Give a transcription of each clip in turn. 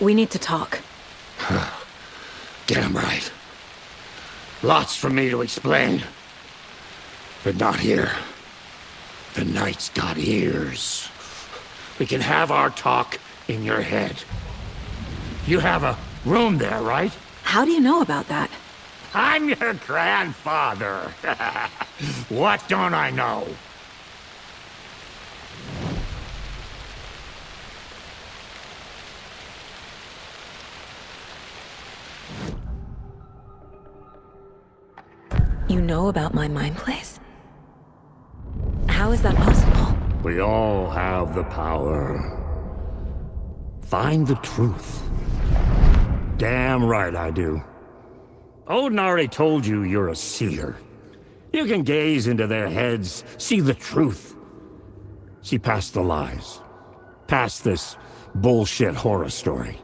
We need to talk. Get him right. Lots for me to explain. But not here. The night's got ears. We can have our talk in your head. You have a room there, right? How do you know about that? I'm your grandfather. What don't I know? You know about my mind place? How is that possible? We all have the power. Find the truth. Damn right I do. Odin already told you you're a seer. You can gaze into their heads, see the truth. See past the lies. Past this bullshit horror story.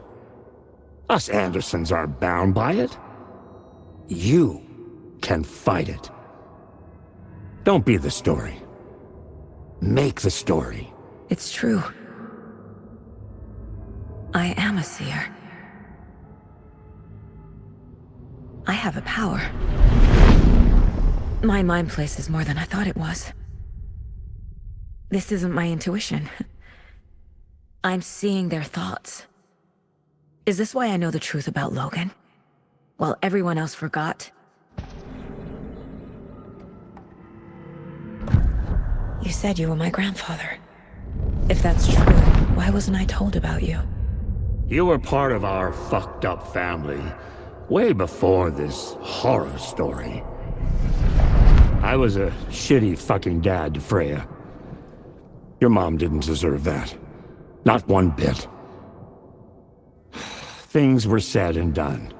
Us Andersons aren't bound by it. You can fight it. Don't be the story. Make the story. It's true. I am a seer. I have a power. My mind place is more than I thought it was. This isn't my intuition. I'm seeing their thoughts. Is this why I know the truth about Logan? While everyone else forgot? You said you were my grandfather. If that's true, why wasn't I told about you? You were part of our fucked up family, way before this horror story. I was a shitty fucking dad to Freya. Your mom didn't deserve that. Not one bit. Things were said and done.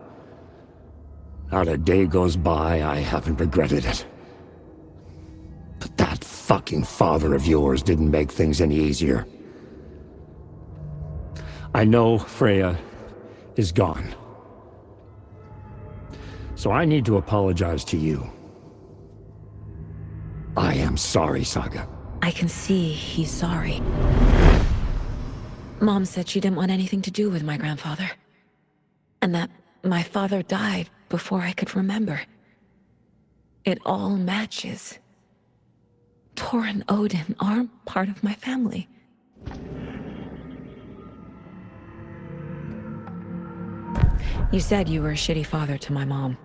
Not a day goes by I haven't regretted it. But that fucking father of yours didn't make things any easier. I know Freya is gone. So I need to apologize to you. I am sorry, Saga. I can see he's sorry. Mom said she didn't want anything to do with my grandfather. And that my father died before I could remember. It all matches. Tor and Odin aren't part of my family. You said you were a shitty father to my mom.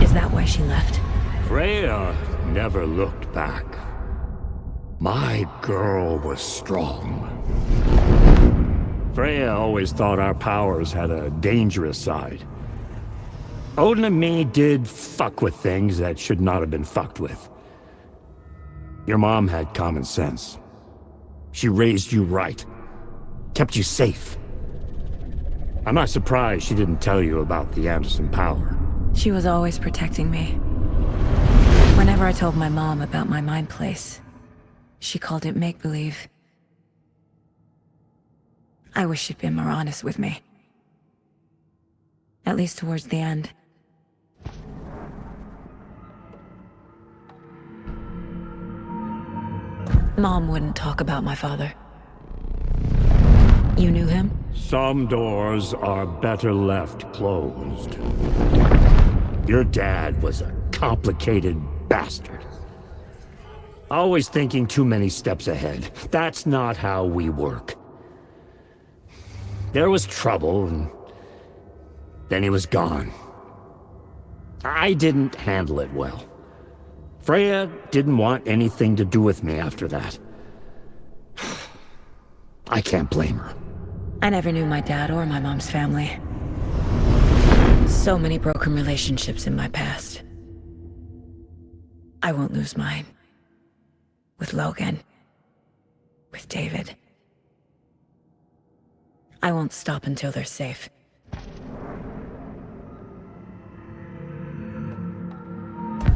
Is that why she left? Freya never looked back. My girl was strong. Freya always thought our powers had a dangerous side. Odin and me did fuck with things that should not have been fucked with. Your mom had common sense. She raised you right. Kept you safe. I'm not surprised she didn't tell you about the Anderson power. She was always protecting me. Whenever I told my mom about my mind place, she called it make-believe. I wish she'd been more honest with me. At least towards the end. Mom wouldn't talk about my father. You knew him? Some doors are better left closed. Your dad was a complicated bastard. Always thinking too many steps ahead. That's not how we work. There was trouble, and then he was gone. I didn't handle it well. Freya didn't want anything to do with me after that. I can't blame her. I never knew my dad or my mom's family. So many broken relationships in my past. I won't lose mine. With Logan. With David. I won't stop until they're safe.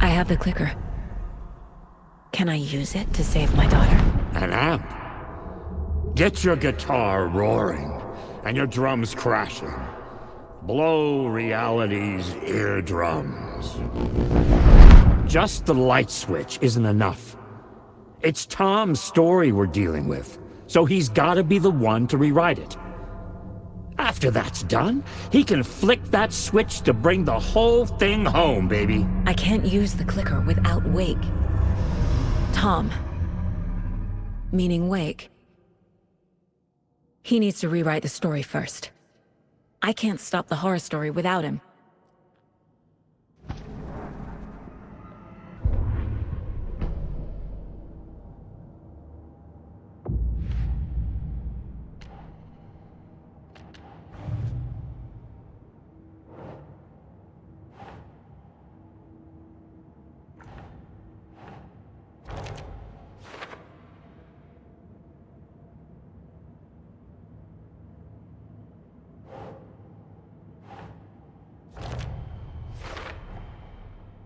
I have the clicker. Can I use it to save my daughter? An amp. Get your guitar roaring, and your drums crashing. Blow reality's eardrums. Just the light switch isn't enough. It's Tom's story we're dealing with, so he's gotta be the one to rewrite it. After that's done, he can flick that switch to bring the whole thing home, baby. I can't use the clicker without Wake. Tom. Meaning Wake. He needs to rewrite the story first. I can't stop the horror story without him.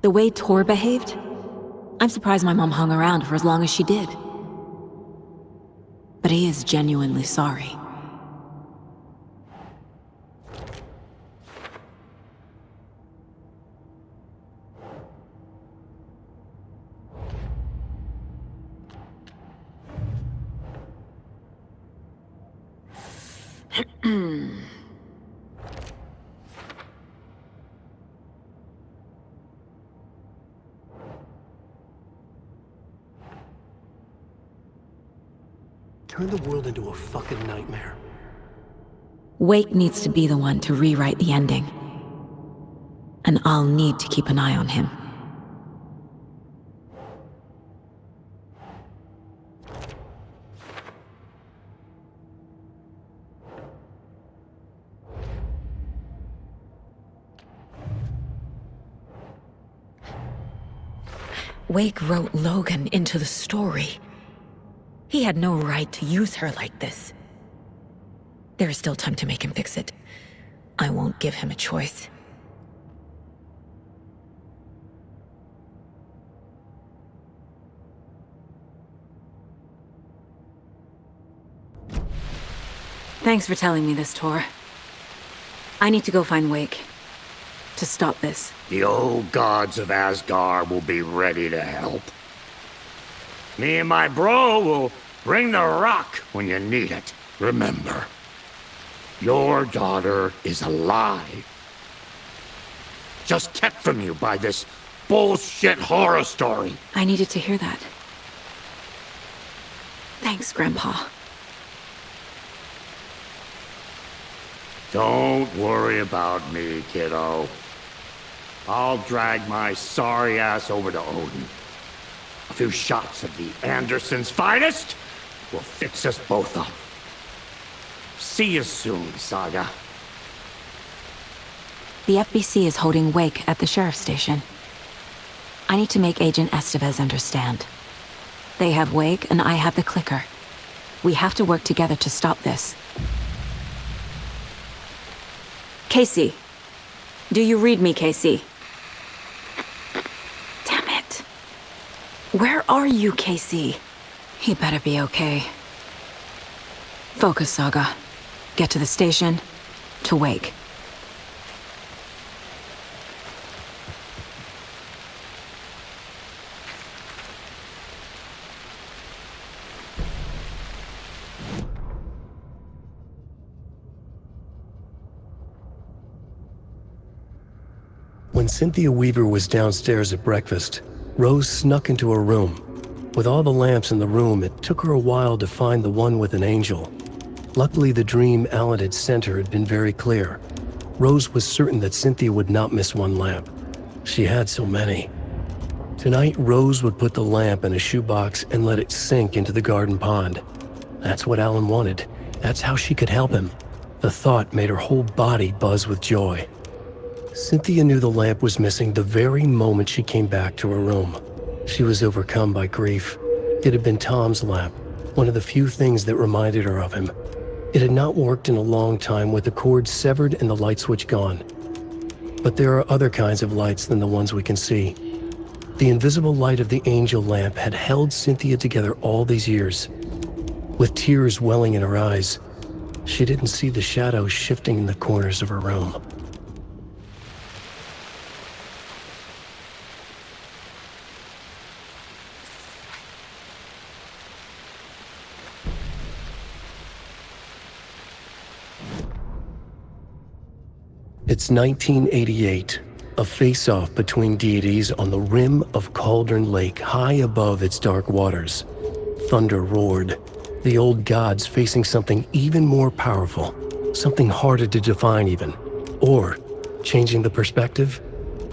The way Tor behaved? I'm surprised my mom hung around for as long as she did. But he is genuinely sorry. Turn the world into a fucking nightmare. Wake needs to be the one to rewrite the ending. And I'll need to keep an eye on him. Wake wrote Logan into the story. He had no right to use her like this. There is still time to make him fix it. I won't give him a choice. Thanks for telling me this, Tor. I need to go find Wake. To stop this. The old gods of Asgard will be ready to help. Me and my bro will bring the rock when you need it. Remember, your daughter is alive. Just kept from you by this bullshit horror story. I needed to hear that. Thanks, Grandpa. Don't worry about me, kiddo. I'll drag my sorry ass over to Odin. A few shots of the Andersons' finest will fix us both up. See you soon, Saga. The FBC is holding Wake at the sheriff's station. I need to make Agent Estevez understand. They have Wake and I have the clicker. We have to work together to stop this. Casey. Do you read me, Casey? Damn it. Where are you, Casey? He better be okay. Focus, Saga. Get to the station, to Wake. When Cynthia Weaver was downstairs at breakfast, Rose snuck into her room. With all the lamps in the room, it took her a while to find the one with an angel. Luckily, the dream Alan had sent her had been very clear. Rose was certain that Cynthia would not miss one lamp. She had so many. Tonight, Rose would put the lamp in a shoebox and let it sink into the garden pond. That's what Alan wanted. That's how she could help him. The thought made her whole body buzz with joy. Cynthia knew the lamp was missing the very moment she came back to her room. She was overcome by grief. It had been Tom's lamp, one of the few things that reminded her of him. It had not worked in a long time with the cord severed and the light switch gone. But there are other kinds of lights than the ones we can see. The invisible light of the angel lamp had held Cynthia together all these years. With tears welling in her eyes, she didn't see the shadows shifting in the corners of her room. It's 1988, a face-off between deities on the rim of Cauldron Lake high above its dark waters. Thunder roared, the old gods facing something even more powerful, something harder to define even. Or, changing the perspective,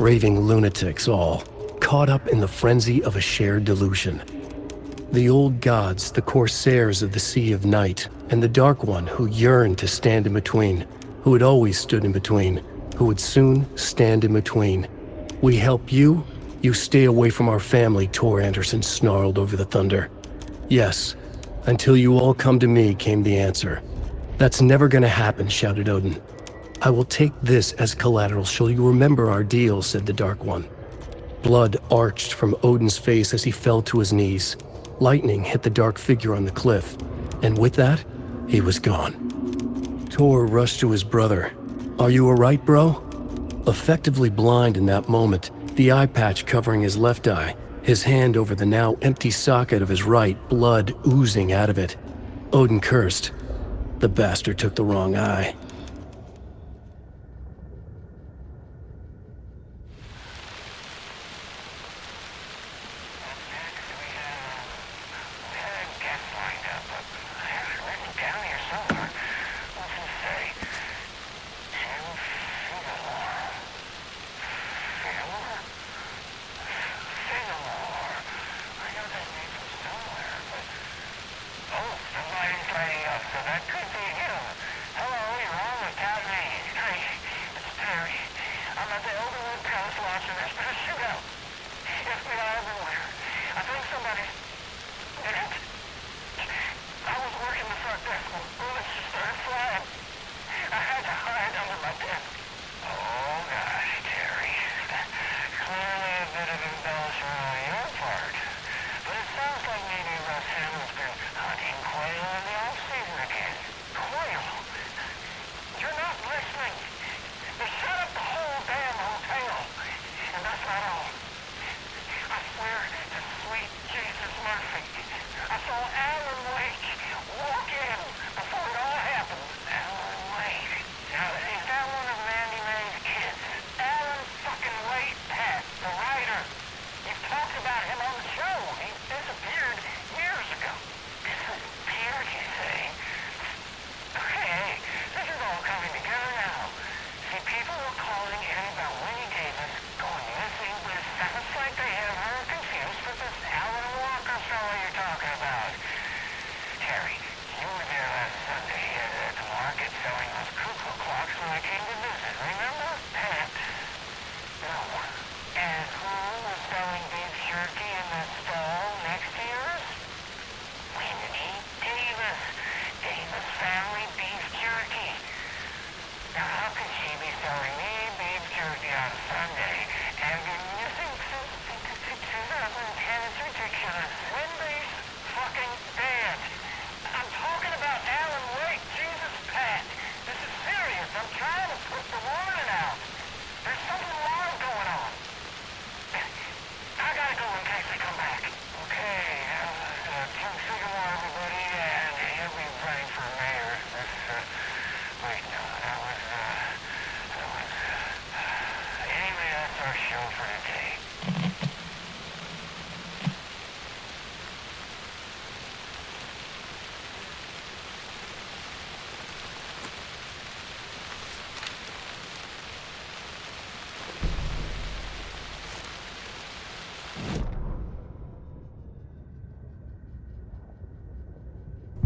raving lunatics all, caught up in the frenzy of a shared delusion. The old gods, the corsairs of the Sea of Night, and the Dark One who yearned to stand in between, who had always stood in between, who would soon stand in between. We help you, you stay away from our family, Tor Anderson snarled over the thunder. Yes, until you all come to me, came the answer. That's never gonna happen, shouted Odin. I will take this as collateral, shall you remember our deal, said the Dark One. Blood arched from Odin's face as he fell to his knees. Lightning hit the dark figure on the cliff, and with that, he was gone. Tor rushed to his brother. Are you alright, bro? Effectively blind in that moment, the eye patch covering his left eye, his hand over the now empty socket of his right, blood oozing out of it. Odin cursed. The bastard took the wrong eye.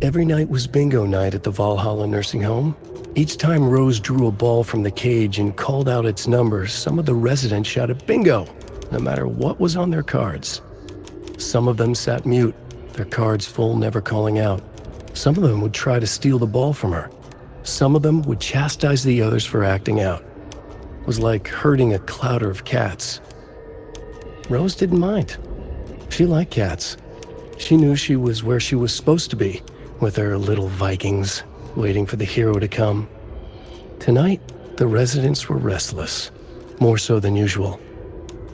Every night was bingo night at the Valhalla nursing home. Each time Rose drew a ball from the cage and called out its number, some of the residents shouted bingo, no matter what was on their cards. Some of them sat mute, their cards full, never calling out. Some of them would try to steal the ball from her. Some of them would chastise the others for acting out. It was like herding a clouder of cats. Rose didn't mind. She liked cats. She knew she was where she was supposed to be, with her little Vikings, waiting for the hero to come. Tonight, the residents were restless, more so than usual.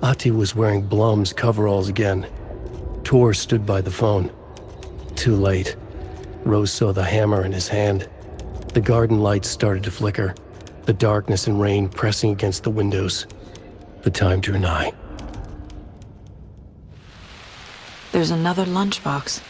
Ahti was wearing Blum's coveralls again. Tor stood by the phone. Too late. Rose saw the hammer in his hand. The garden lights started to flicker. the darkness and rain pressing against the windows. The time drew nigh. There's another lunchbox.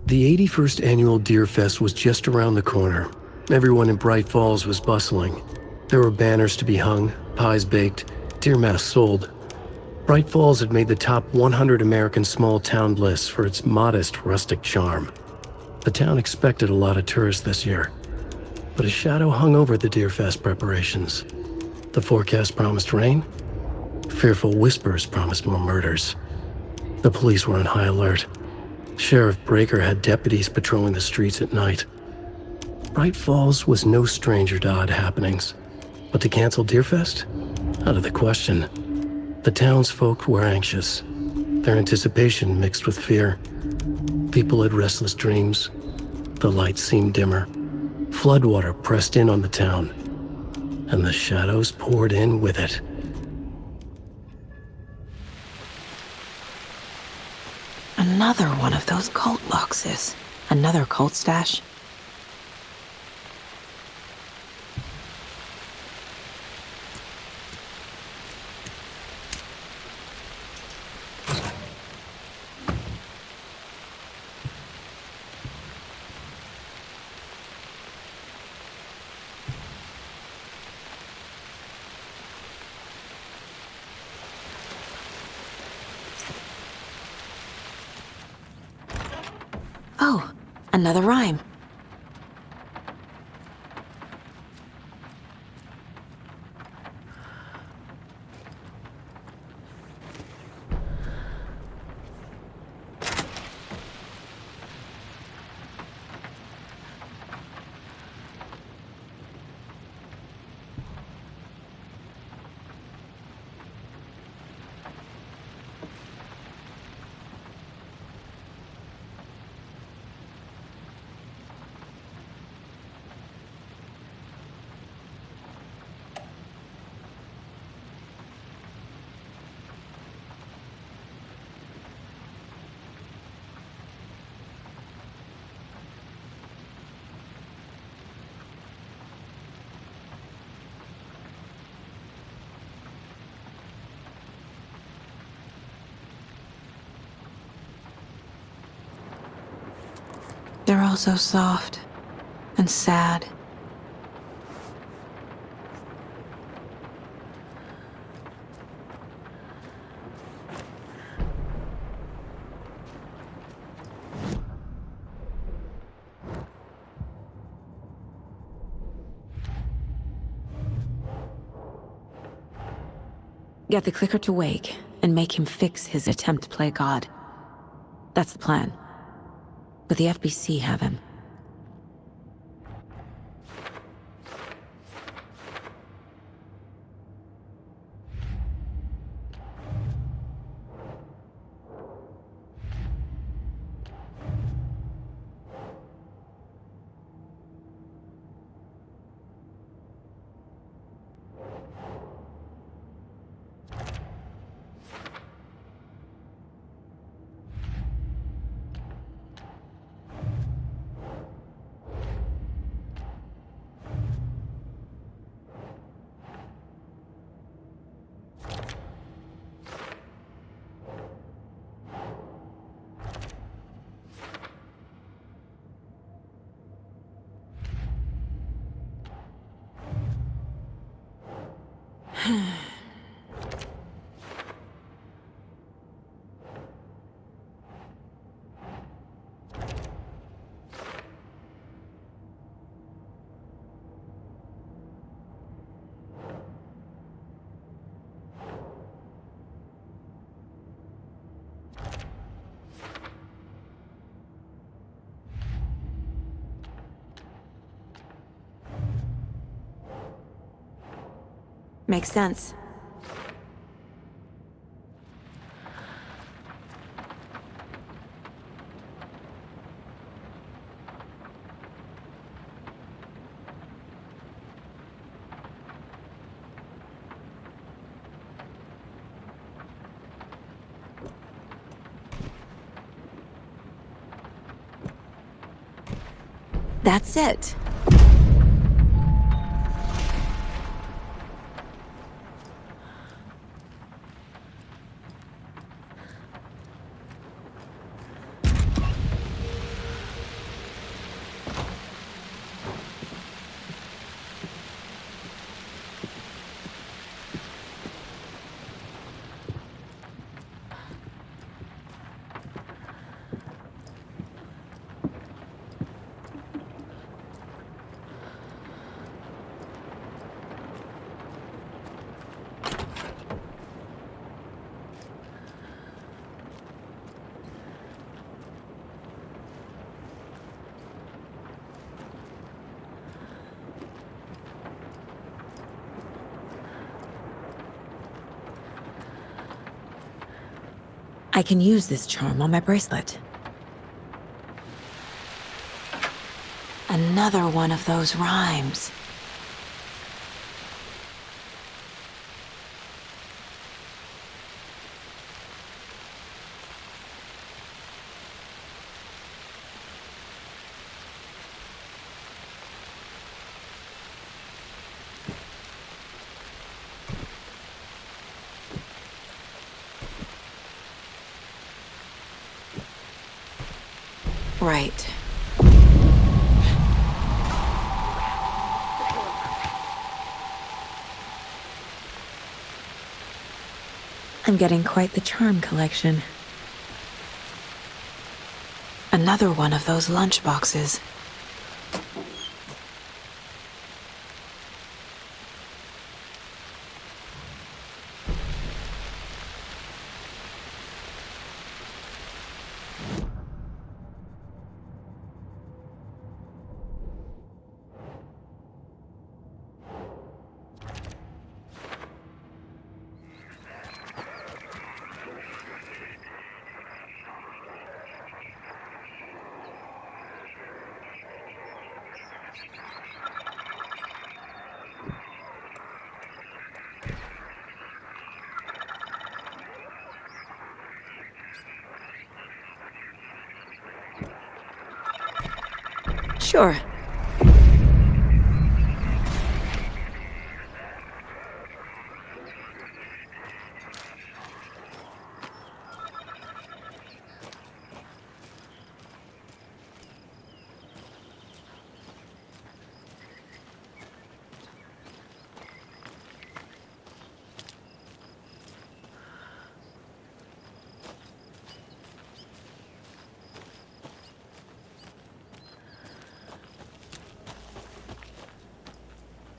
The 81st annual Deer Fest was just around the corner. Everyone in Bright Falls was bustling. There were banners to be hung, pies baked, deer masks sold. Bright Falls had made the top 100 American small town lists for its modest, rustic charm. The town expected a lot of tourists this year, but a shadow hung over the Deer Fest preparations. The forecast promised rain. Fearful whispers promised more murders. The police were on high alert. Sheriff Breaker had deputies patrolling the streets at night. Bright Falls was no stranger to odd happenings, but to cancel Deerfest? Out of the question. The townsfolk were anxious, their anticipation mixed with fear. People had restless dreams. The lights seemed dimmer. Floodwater pressed in on the town, and the shadows poured in with it. Another one of those cult boxes. Another cult stash. Oh, another rhyme. They're all so soft and sad. Get the clicker to wake and make him fix his attempt to play God. That's the plan. But the FBC have him. Makes sense. That's it. I can use this charm on my bracelet. Another one of those rhymes. Right. I'm getting quite the charm collection. Another one of those lunch boxes. Sure.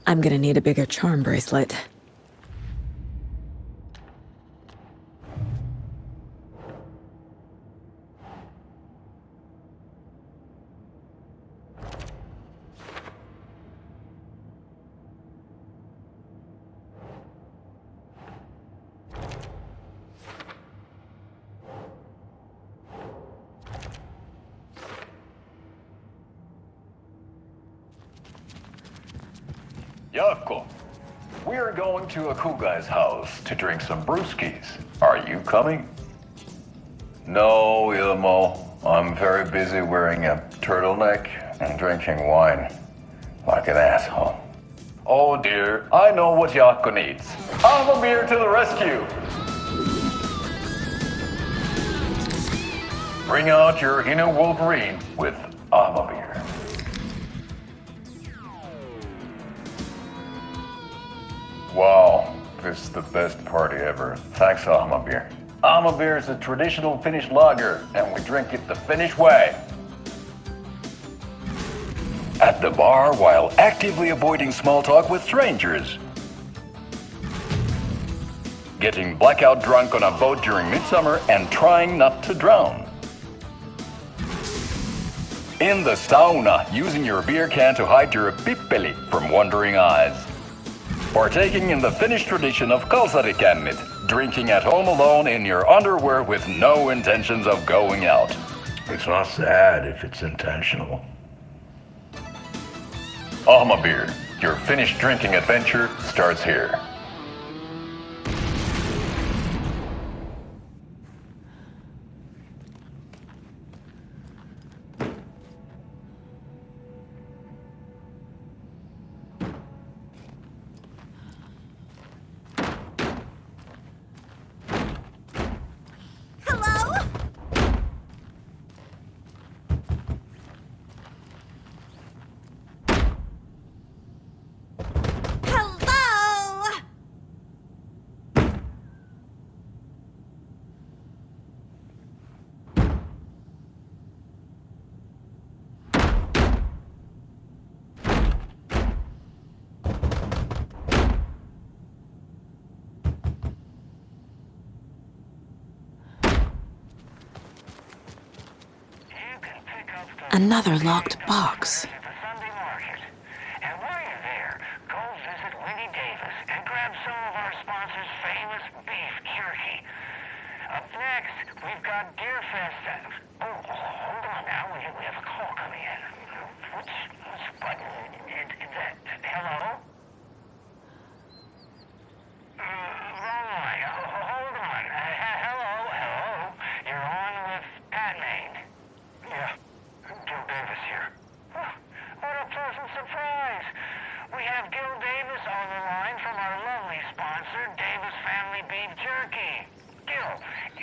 I'm gonna need a bigger charm bracelet. Yako, we're going to a cool guy's house to drink some brewskis. Are you coming? No, Ilmo. I'm very busy wearing a turtleneck and drinking wine like an asshole. Oh dear, I know what Yako needs. I'm a beer to the rescue. Bring out your inner Wolverine with Beer. Wow, this is the best party ever. Thanks, Beer. Beer is a traditional Finnish lager, and we drink it the Finnish way. At the bar while actively avoiding small talk with strangers. Getting blackout drunk on a boat during midsummer and trying not to drown. In the sauna, using your beer can to hide your pippeli from wandering eyes. Partaking in the Finnish tradition of kalsarikännit, drinking at home alone in your underwear with no intentions of going out. It's not sad if it's intentional. Ahmabeer, your Finnish drinking adventure starts here. Another locked box. At the Sunday market. And while you're there, go visit Winnie Davis and grab some of our sponsor's famous beef jerky. Up next, we've got Deer Fest. Oh, hold on now. We have a call coming in. Which button? Is that hello? Wrong line. Hold on. Hello. You're on with Pat Maine. Yeah. Gil Davis here. What a pleasant surprise! We have Gil Davis on the line from our lovely sponsor, Davis Family Beef Jerky. Gil,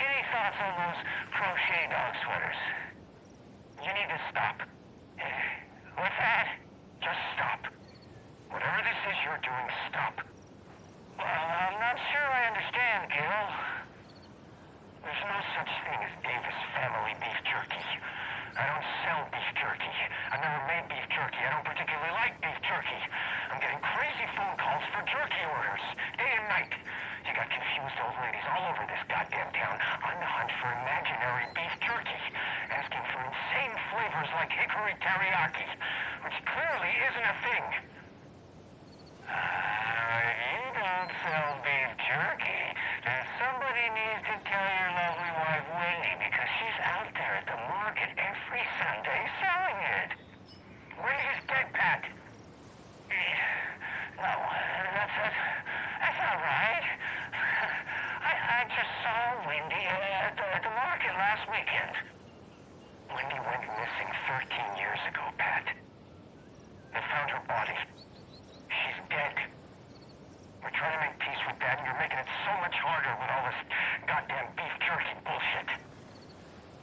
any thoughts on those crochet dog sweaters? You need to stop. What's that? Just stop. Whatever this is you're doing, stop. Well, I'm not sure I understand, Gil. There's no such thing as Davis Family Beef Jerky. I don't sell beef jerky. I've never made beef jerky. I don't particularly like beef jerky. I'm getting crazy phone calls for jerky orders, day and night. You got confused old ladies all over this goddamn town on the hunt for imaginary beef jerky, asking for insane flavors like hickory teriyaki, which clearly isn't a thing. You don't sell beef jerky. Then somebody needs to tell your lovely wife Wendy, because she's out there at the market every Sunday selling it. Wendy's dead, Pat. No, that's not right. I just saw Wendy at the market last weekend. Wendy went missing 13 years ago, Pat. They found her body. She's dead. We're trying to make peace with that, and you're making it so much harder with all this goddamn beef jerky bullshit.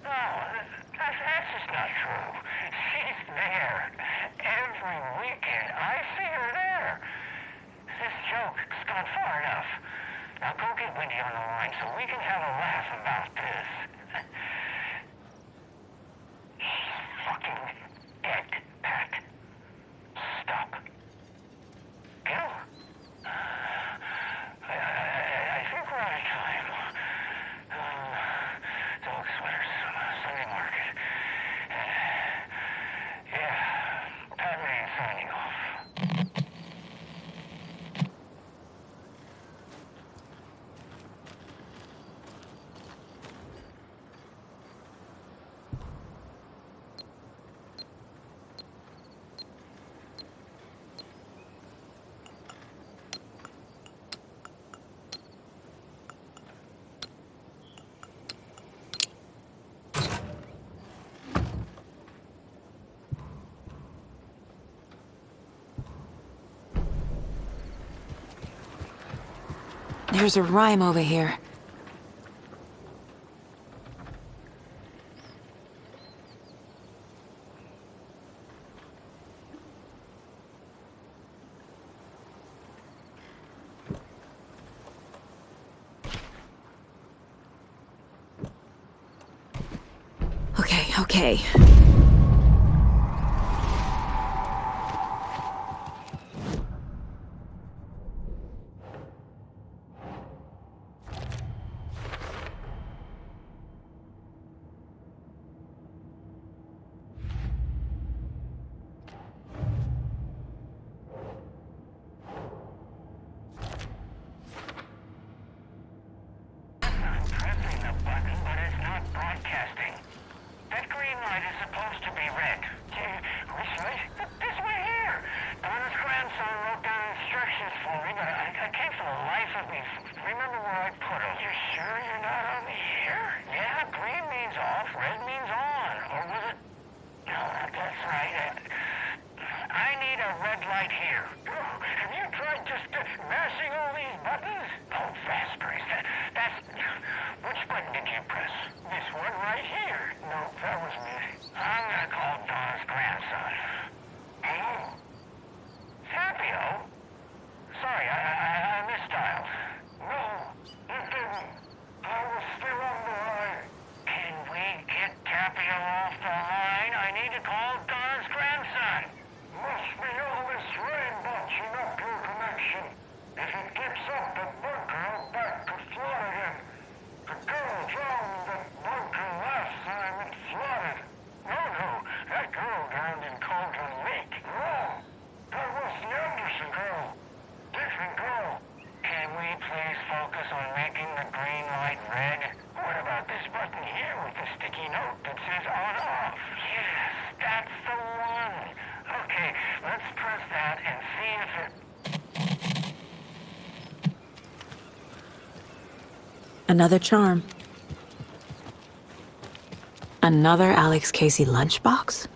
No, that's just not true. She's there. Every weekend, I see her there. This joke's gone far enough. Now go get Wendy on the line so we can have a laugh about this. She's fucking dead, Pat. Stop. Gil? I think we're out of time. Dog sweaters, Sunday market. Yeah, Pat Maine signing off. There's a rhyme over here. Okay. to be read. Which way? This way here. Donna's grandson wrote down instructions for me, but I can't for the life of me remember where I put them. You sure you're not on here? Yeah, green means off, red means on. Or was it... No, that's right. I need a red light here. Oh, have you tried just mashing all these buttons? Oh, Vespers, that's... Which button did you press? This one right here. No, that was me. I'm gonna call Donna's grandson. Hello? Fabio? Sorry, I misdialed. No, you didn't. I was still on the line. Can we get Tapio off the line? I need to call Donna's grandson. Must be all this rain botching up your connection. If it keeps up, the bunker out back could flood again. The girl drowned in that bunker last time it flooded. No, that girl drowned in Cauldron Lake. Wrong. That was the Anderson girl. Different girl. Can we please focus on making the green light red? What about this button here with the sticky note that says on off? Yes, that's the one. Okay, let's press that and see if it... Another charm. Another Alex Casey lunchbox?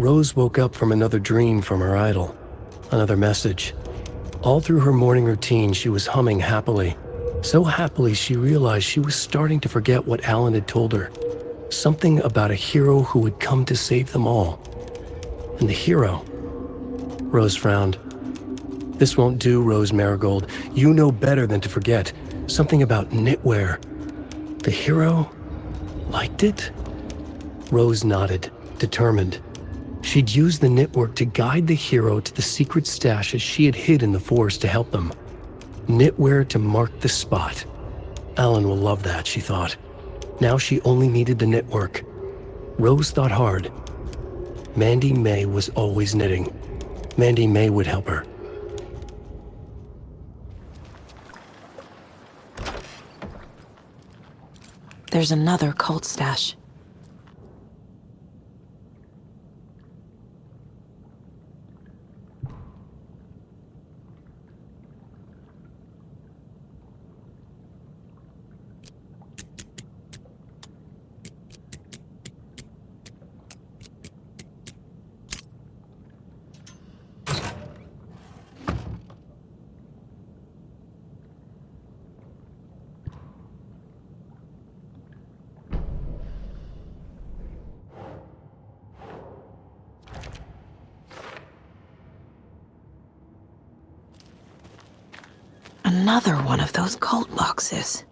Rose woke up from another dream from her idol, another message. All through her morning routine, she was humming happily. So happily, she realized she was starting to forget what Alan had told her. Something about a hero who would come to save them all. And the hero... Rose frowned. This won't do, Rose Marigold. You know better than to forget. Something about knitwear. The hero liked it? Rose nodded, determined. She'd use the knitwork to guide the hero to the secret stashes she had hid in the forest to help them. Knitwear to mark the spot. Alan will love that, she thought. Now she only needed the knitwork. Rose thought hard. Mandy May was always knitting. Mandy May would help her. There's another cult stash. Another one of those cult boxes.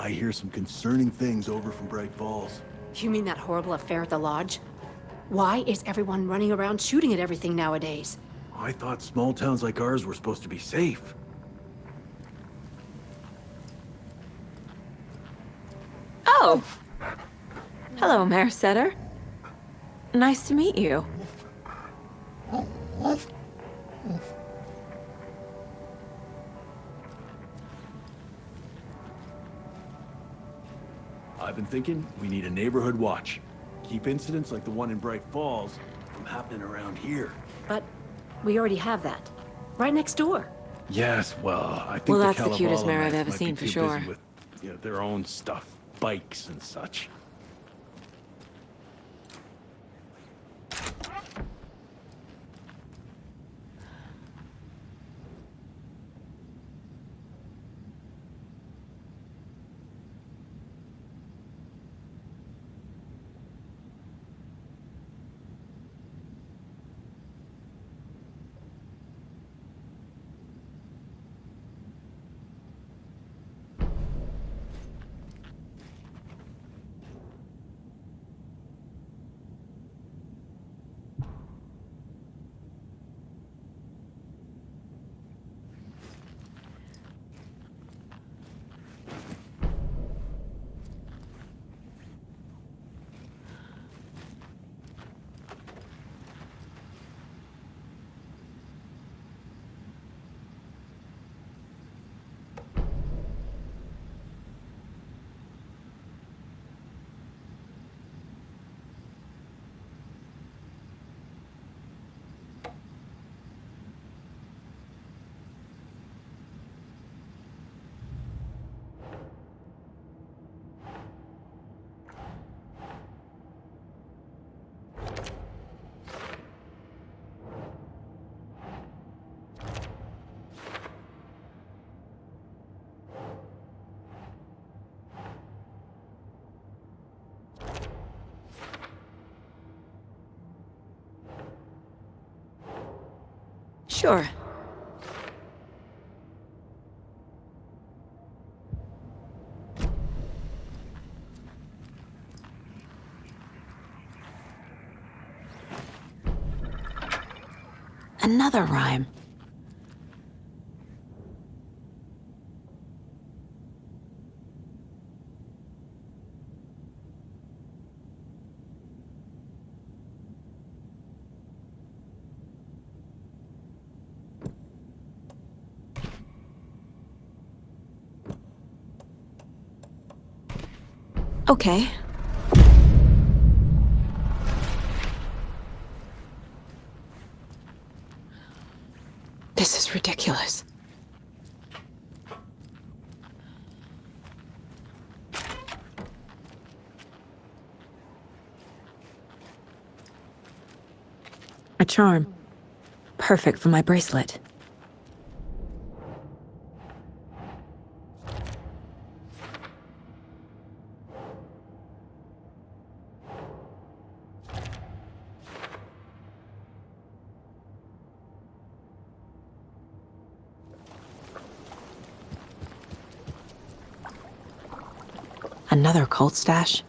I hear some concerning things over from Bright Falls. You mean that horrible affair at the lodge? Why is everyone running around shooting at everything nowadays? I thought small towns like ours were supposed to be safe. Oh! Hello, Mayor Setter. Nice to meet you. I've been thinking we need a neighborhood watch. Keep incidents like the one in Bright Falls from happening around here. But we already have that. Right next door. Yes, well, I think Well, the that's the cutest mayor I've Calaveras ever might seen, be for too sure. busy with, their own stuff, bikes and such. Sure. Another rhyme. Okay. This is ridiculous. A charm. Perfect for my bracelet. Another cult stash?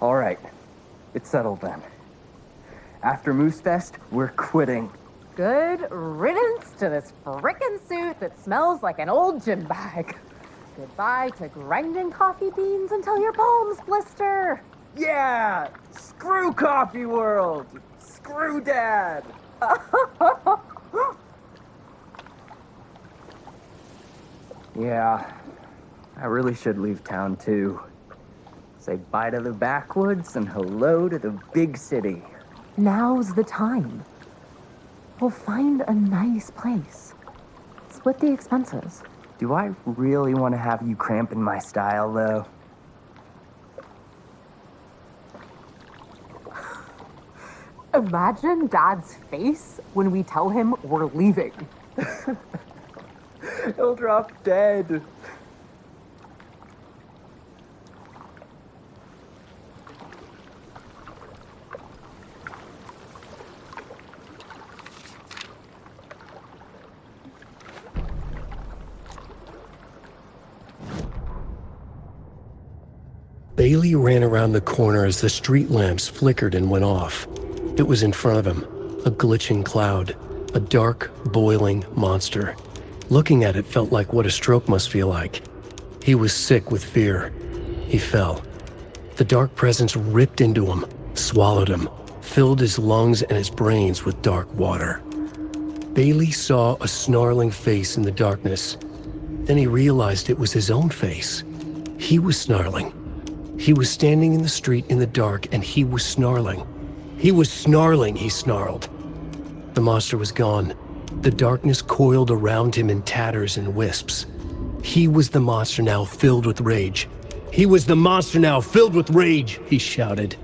All right, it's settled then. After Moose Fest, we're quitting. Good riddance to this frickin' suit that smells like an old gym bag. Goodbye to grinding coffee beans until your palms blister. Yeah! Screw Coffee World! Screw Dad! Yeah, I really should leave town too. Say bye to the backwoods and hello to the big city. Now's the time. We'll find a nice place. Split the expenses. Do I really want to have you cramping my style, though? Imagine Dad's face when we tell him we're leaving. He'll drop dead. Bailey ran around the corner as the street lamps flickered and went off. It was in front of him, a glitching cloud, a dark, boiling monster. Looking at it felt like what a stroke must feel like. He was sick with fear. He fell. The dark presence ripped into him, swallowed him, filled his lungs and his brains with dark water. Bailey saw a snarling face in the darkness. Then he realized it was his own face. He was snarling. He was standing in the street in the dark, and he was snarling. He was snarling, he snarled. The monster was gone. The darkness coiled around him in tatters and wisps. He was the monster now filled with rage. He was the monster now filled with rage, he shouted.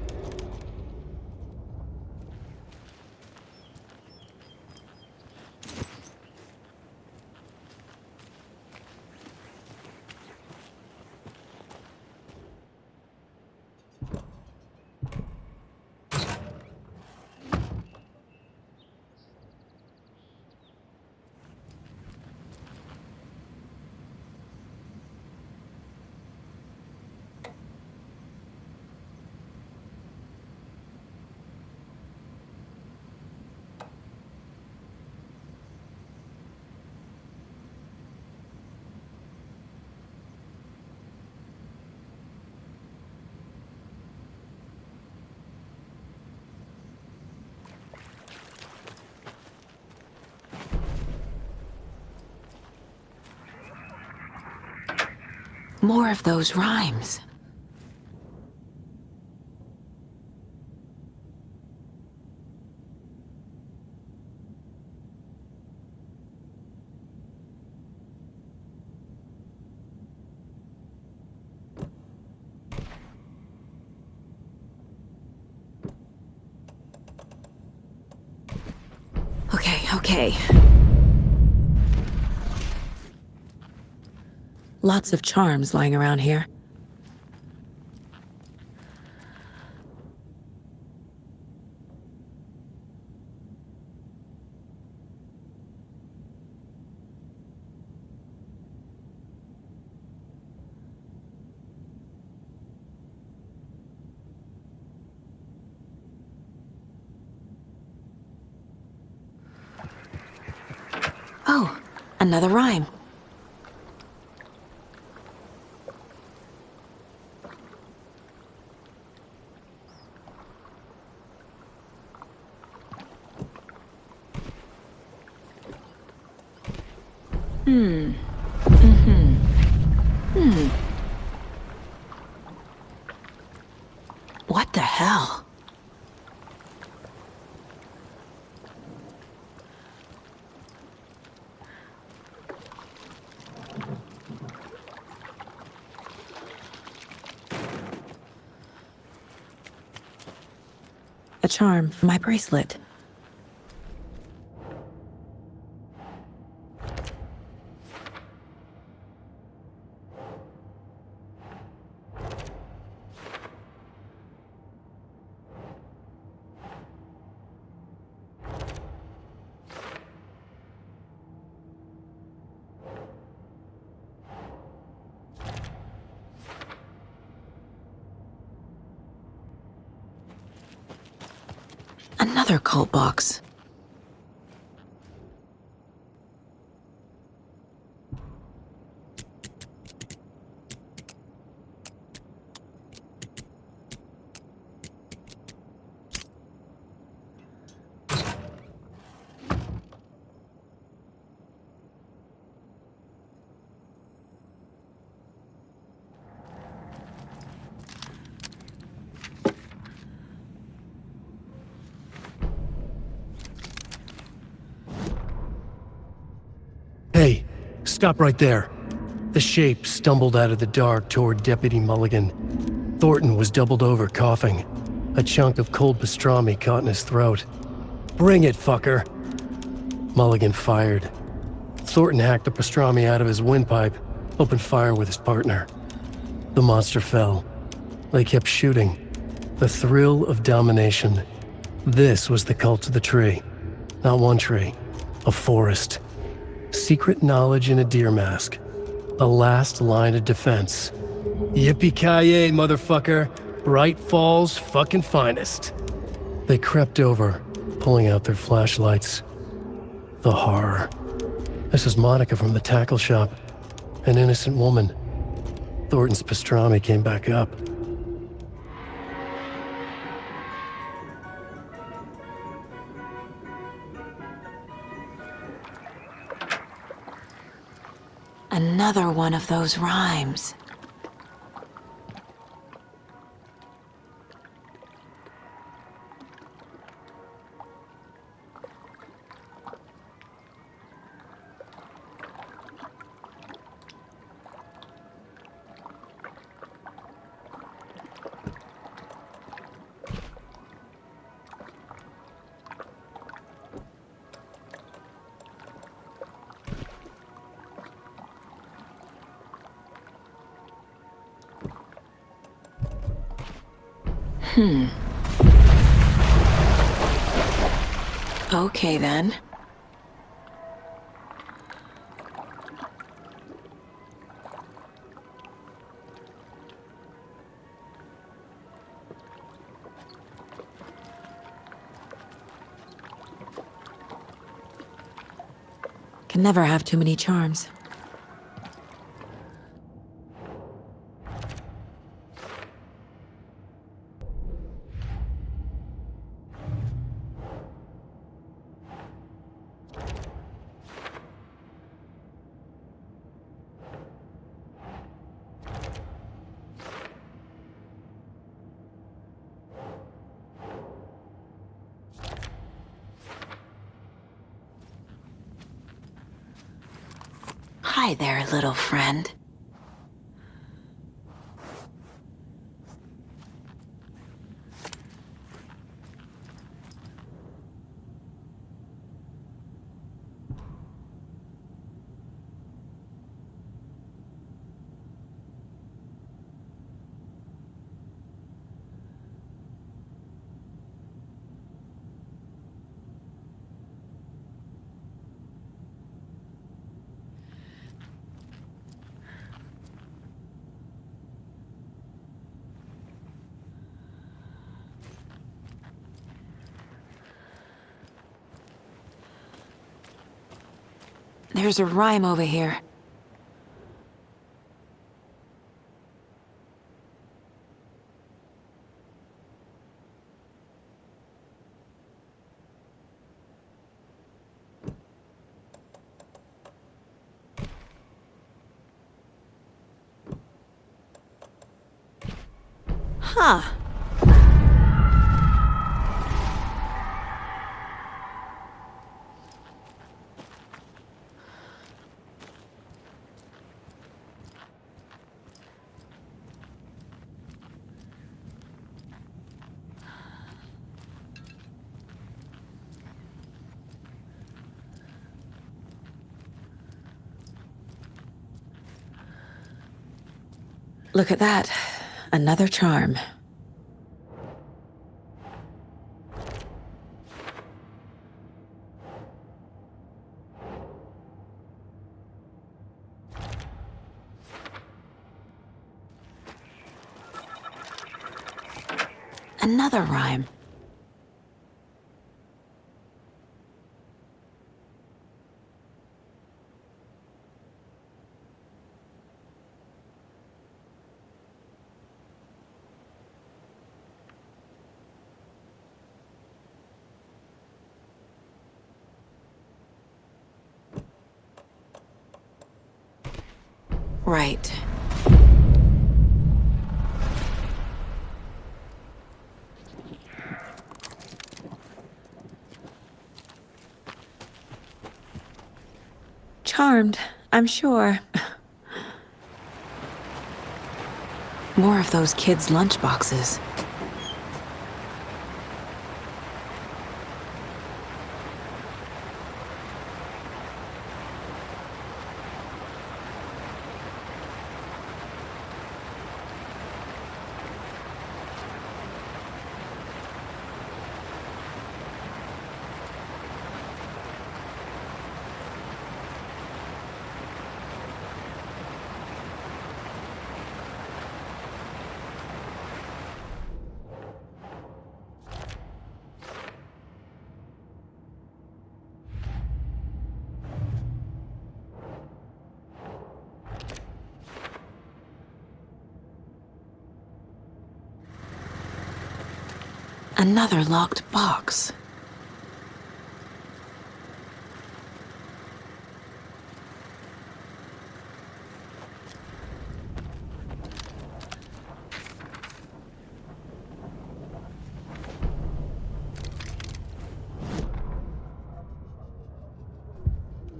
More of those rhymes. Okay. Lots of charms lying around here. Oh, another rhyme. What the hell? A charm for my bracelet. Another cult box. Stop right there. The shape stumbled out of the dark toward Deputy Mulligan. Thornton was doubled over, coughing. A chunk of cold pastrami caught in his throat. Bring it, fucker! Mulligan fired. Thornton hacked the pastrami out of his windpipe, opened fire with his partner. The monster fell. They kept shooting. The thrill of domination. This was the cult of the tree. Not one tree. A forest. Secret knowledge in a deer mask. The last line of defense. Yippee-ki-yay, motherfucker. Bright Falls' fucking finest. They crept over, pulling out their flashlights. The horror. This is Monica from the tackle shop. An innocent woman. Thornton's pastrami came back up. Another one of those rhymes. Okay, then. Can never have too many charms. Hi there, little friend. There's a rhyme over here. Huh. Look at that. Another charm. Another rhyme. Right. Charmed, I'm sure. More of those kids' lunchboxes. Another locked box.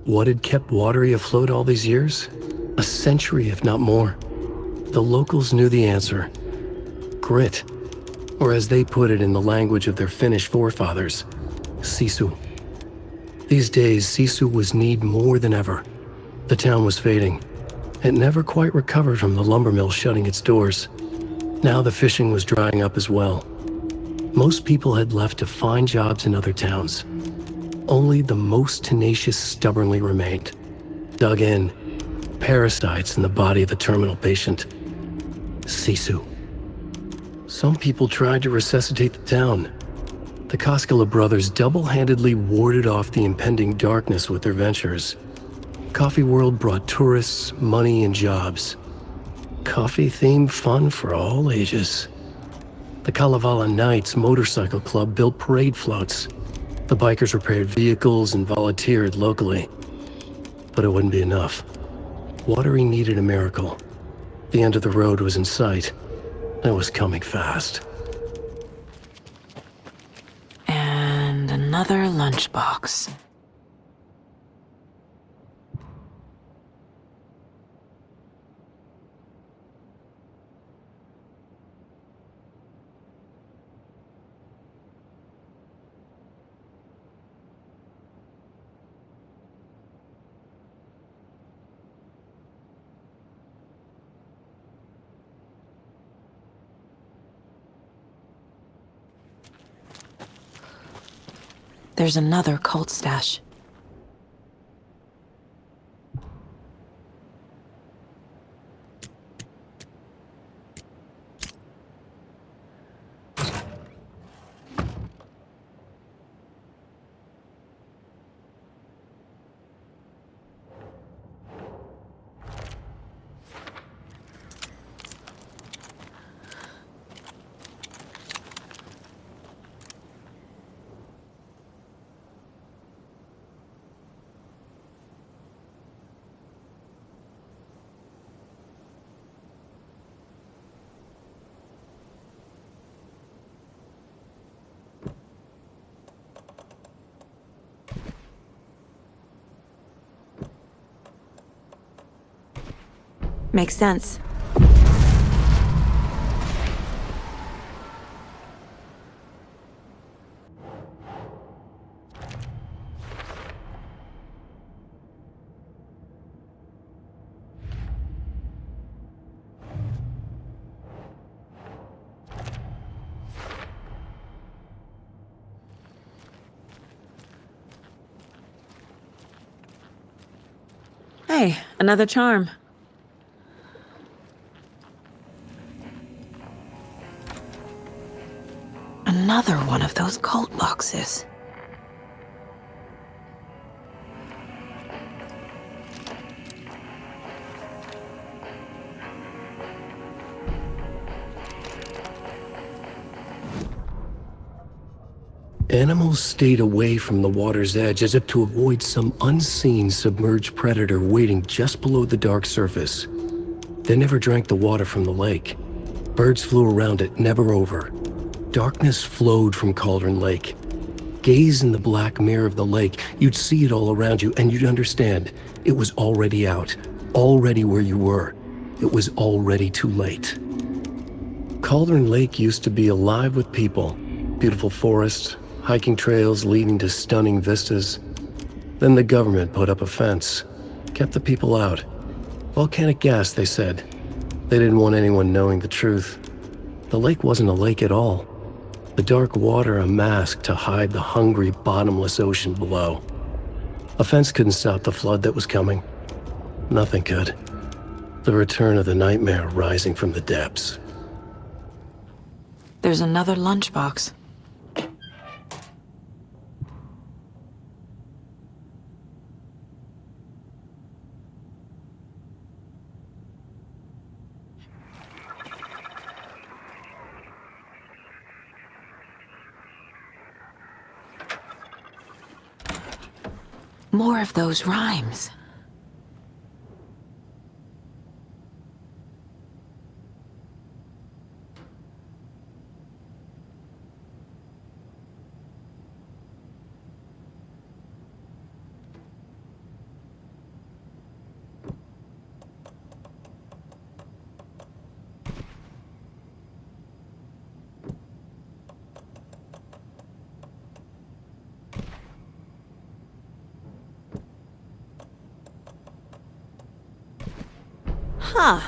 What had kept Watery afloat all these years? A century, if not more. The locals knew the answer. Grit. Or as they put it in the language of their Finnish forefathers, sisu. These days, sisu was needed more than ever. The town was fading. It never quite recovered from the lumber mill shutting its doors. Now the fishing was drying up as well. Most people had left to find jobs in other towns. Only the most tenacious stubbornly remained. Dug in, parasites in the body of a terminal patient. Sisu. Some people tried to resuscitate the town. The Koskela brothers double-handedly warded off the impending darkness with their ventures. Coffee World brought tourists, money, and jobs. Coffee-themed fun for all ages. The Kalevala Knights Motorcycle Club built parade floats. The bikers repaired vehicles and volunteered locally. But it wouldn't be enough. Watery needed a miracle. The end of the road was in sight. It was coming fast. And another lunchbox. There's another cult stash. Makes sense. Hey, another charm. Another one of those cult boxes. Animals stayed away from the water's edge as if to avoid some unseen submerged predator waiting just below the dark surface. They never drank the water from the lake. Birds flew around it, never over. Darkness flowed from Cauldron Lake. Gaze in the black mirror of the lake. You'd see it all around you, and you'd understand. It was already out, already where you were. It was already too late. Cauldron Lake used to be alive with people. Beautiful forests, hiking trails leading to stunning vistas. Then the government put up a fence, kept the people out. Volcanic gas, they said. They didn't want anyone knowing the truth. The lake wasn't a lake at all. The dark water a mask to hide the hungry, bottomless ocean below. A fence couldn't stop the flood that was coming. Nothing could. The return of the nightmare rising from the depths. There's another lunchbox. More of those rhymes. Huh.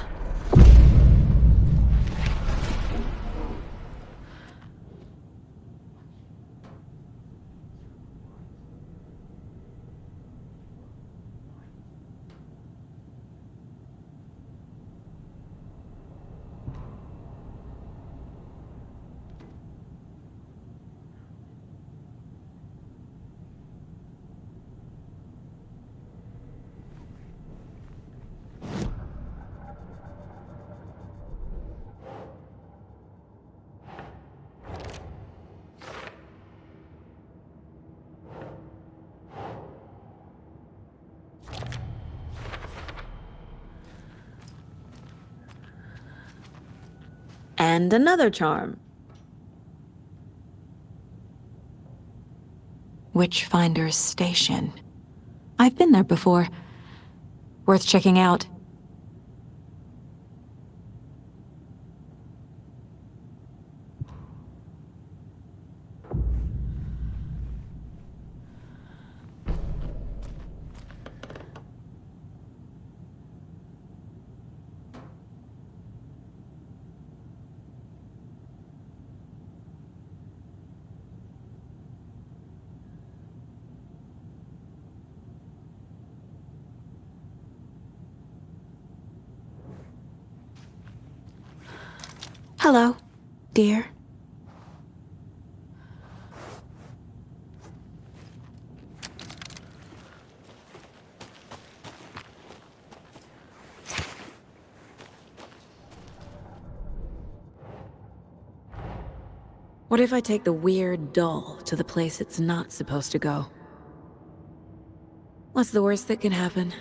And another charm. Witchfinder's Station. I've been there before. Worth checking out. Hello, dear. What if I take the weird doll to the place it's not supposed to go? What's the worst that can happen?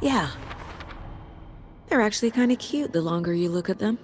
Yeah. They're actually kind of cute the longer you look at them.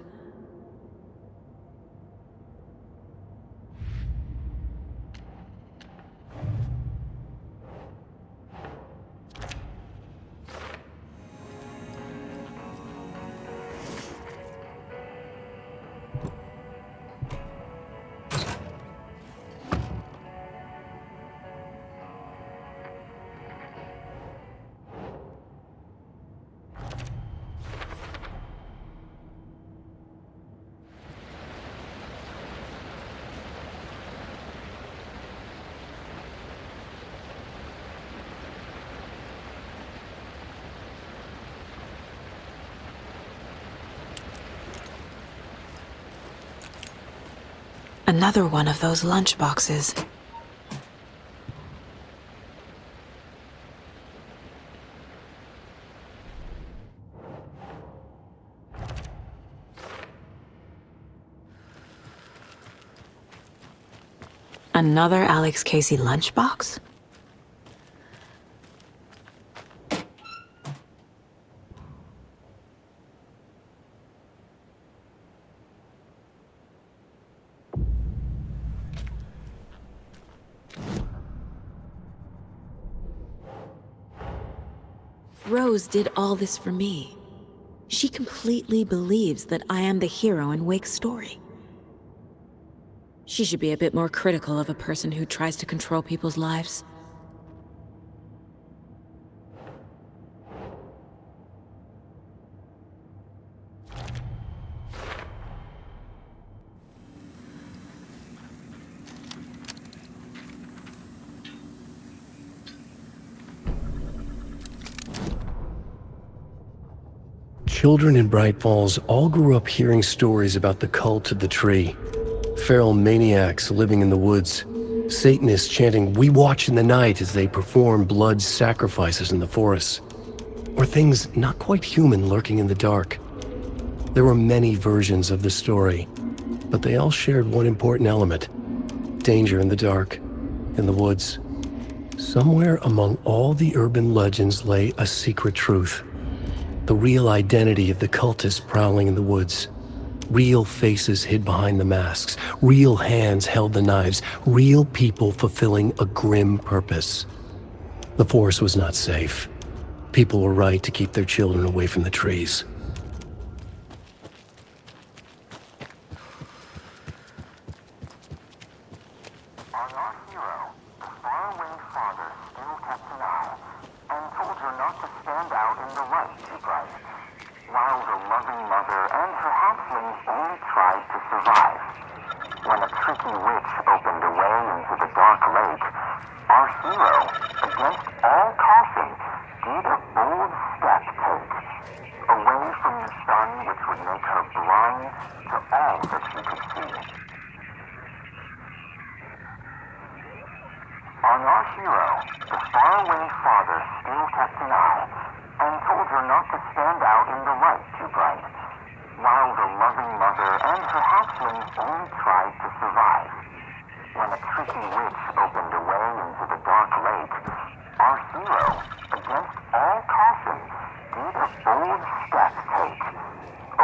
Another one of those lunchboxes. Another Alex Casey lunchbox? Rose did all this for me. She completely believes that I am the hero in Wake's story. She should be a bit more critical of a person who tries to control people's lives. Children in Bright Falls all grew up hearing stories about the cult of the tree. Feral maniacs living in the woods. Satanists chanting, "We watch in the night," as they perform blood sacrifices in the forests. Or things not quite human lurking in the dark. There were many versions of the story, but they all shared one important element: danger in the dark, in the woods. Somewhere among all the urban legends lay a secret truth. The real identity of the cultists prowling in the woods. Real faces hid behind the masks. Real hands held the knives. Real people fulfilling a grim purpose. The forest was not safe. People were right to keep their children away from the trees. On our hero, the faraway father still kept an eye and told her not to stand out in the light too bright, while the loving mother and her hatchlings only tried to survive. When a tricky witch opened a way into the dark lake, our hero, against all caution, did a bold step take, away from the sun which would make her blind to all that she could see. On our hero, the faraway father still kept an eye and told her not to stand out in the light too bright, while the loving mother and her hatchlings only tried to survive. When a tricky witch opened a way into the dark lake, our hero, against all caution, did a bold step take,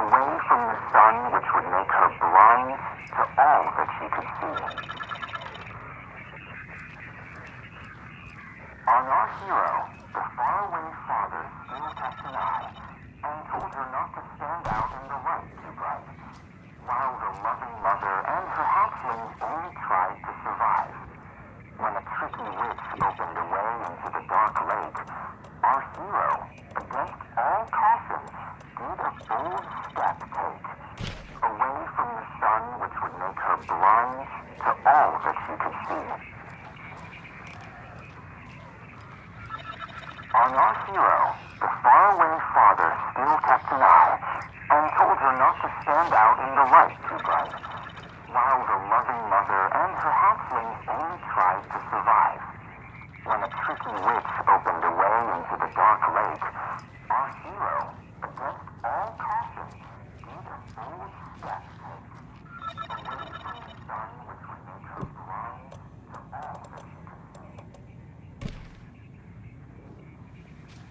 away from the sun which would make her blind to all that she could see. On our hero, the faraway father still kept an eye and told her not to stand out in the light too bright, while the loving mother and her hatchlings only tried to survive. When a tricky witch opened a way into the dark lake, our hero, against all caution, did a bold step take, away from the sun which would make her blind to all that she could see. On our hero, the faraway father still kept an eye and told her not to stand out in the light too bright, while the loving mother and her hatchlings only tried to survive. When a tricky witch opened a way into the dark lake, our hero, against all caution, did a bold step take,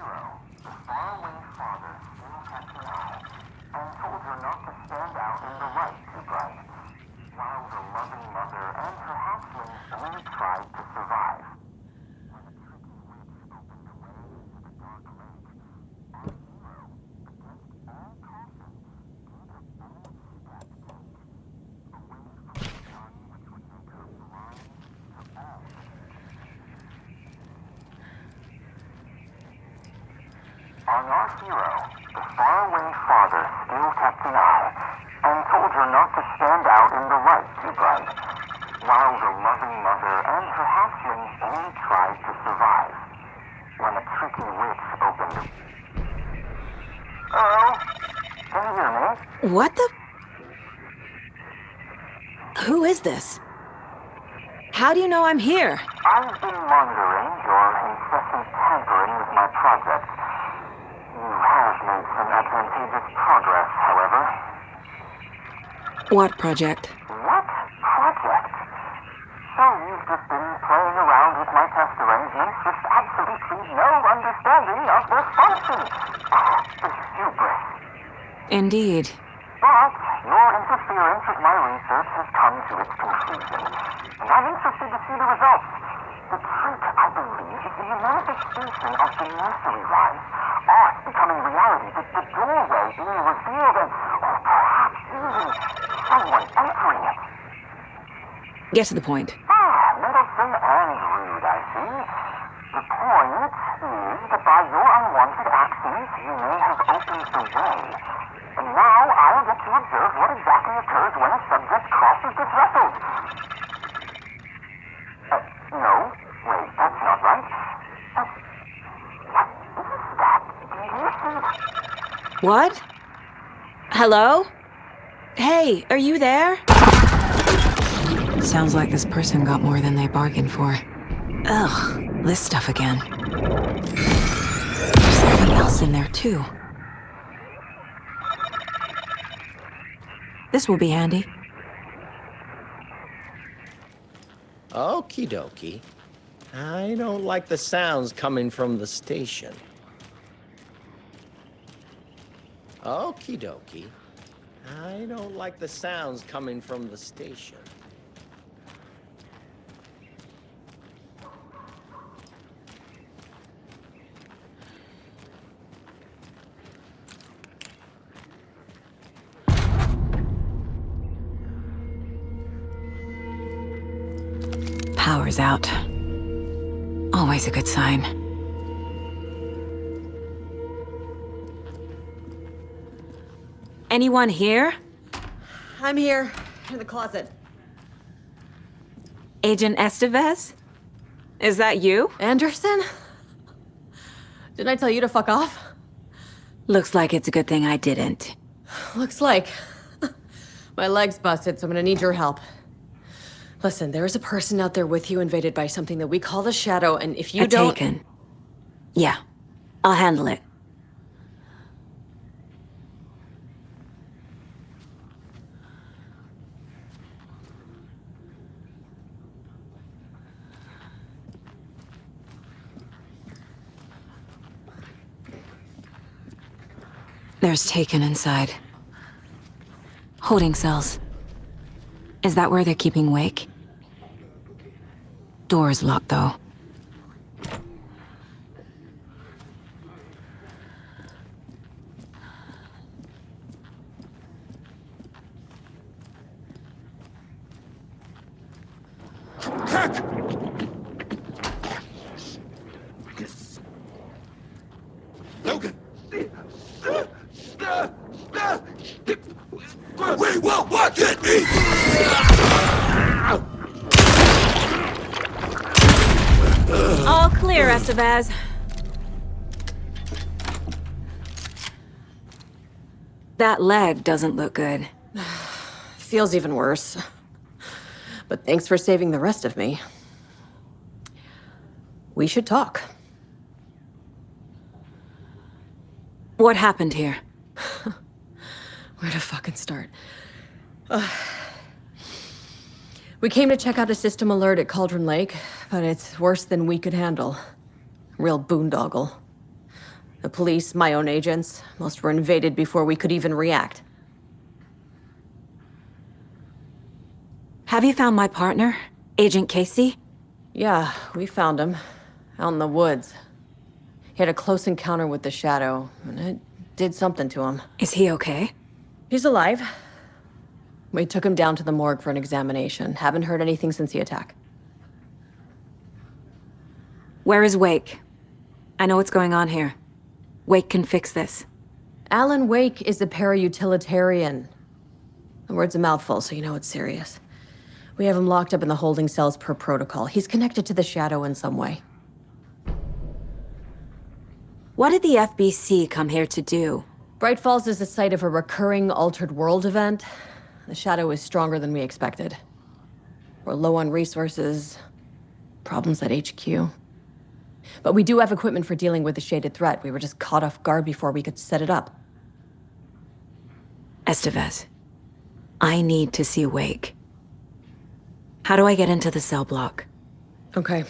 away from the sun which would make her blind to all that she could see. On our hero, the faraway father still kept an eye and told her not to stand out in the light too bright, while the loving mother and her hatchlings only tried to survive. When a tricky witch opened a way into the dark lake, our hero, against all caution, did a bold step take, away from the sun which would make her blind to all that she could see. On our hero, the faraway father still kept an eye and told her not to stand out in the light too bright, while the loving mother and her hatchlings only tried to survive. When a tricky witch opened a... Hello? Can you hear me? What the? Who is this? How do you know I'm here? I've been monitoring your incessant tampering with my project. You have made some advantageous progress, however. What project? What project? You've just been playing around with my test arrangements with absolutely no understanding of their function. Hubris. Indeed. But your interference with my research has come to its conclusion, and I'm interested to see the results. The trick, I believe, is in the manifestation of the nursery rhymes. Art becoming reality, the doorway being revealed, and or perhaps even someone entering it. Get to the point. Middleton and rude, I see. The point is that by your unwanted actions, you may have opened the way. And now I'll get to observe what exactly occurs when a subject crosses this threshold. No. Wait, that's not right. What is that? Do you see? What? Hello? Hey, are you there? Sounds like this person got more than they bargained for. Ugh, this stuff again. There's something else in there, too. This will be handy. Okie dokie. I don't like the sounds coming from the station. Okie dokie. I don't like the sounds coming from the station. Power's out. Always a good sign. Anyone here? I'm here, in the closet. Agent Estevez? Is that you? Anderson? Didn't I tell you to fuck off? Looks like it's a good thing I didn't. Looks like. My leg's busted, so I'm gonna need your help. Listen, there is a person out there with you invaded by something that we call the Shadow, and if you don't... Taken. Yeah, I'll handle it. There's Taken inside. Holding cells. Is that where they're keeping Wake? Door's locked, though. Logan! We will walk at me! All clear, Estevez. That leg doesn't look good. Feels even worse. But thanks for saving the rest of me. We should talk. What happened here? Where to fucking start? We came to check out a system alert at Cauldron Lake, but it's worse than we could handle. Real boondoggle. The police, my own agents, most were invaded before we could even react. Have you found my partner, Agent Casey? Yeah, we found him. Out in the woods. He had a close encounter with the Shadow, and it did something to him. Is he okay? He's alive. We took him down to the morgue for an examination. Haven't heard anything since the attack. Where is Wake? I know what's going on here. Wake can fix this. Alan Wake is a para-utilitarian. The word's a mouthful, so you know it's serious. We have him locked up in the holding cells per protocol. He's connected to the Shadow in some way. What did the FBC come here to do? Bright Falls is the site of a recurring Altered World event. The Shadow is stronger than we expected. We're low on resources, problems at HQ. But we do have equipment for dealing with the shaded threat. We were just caught off guard before we could set it up. Estevez, I need to see Wake. How do I get into the cell block? Okay.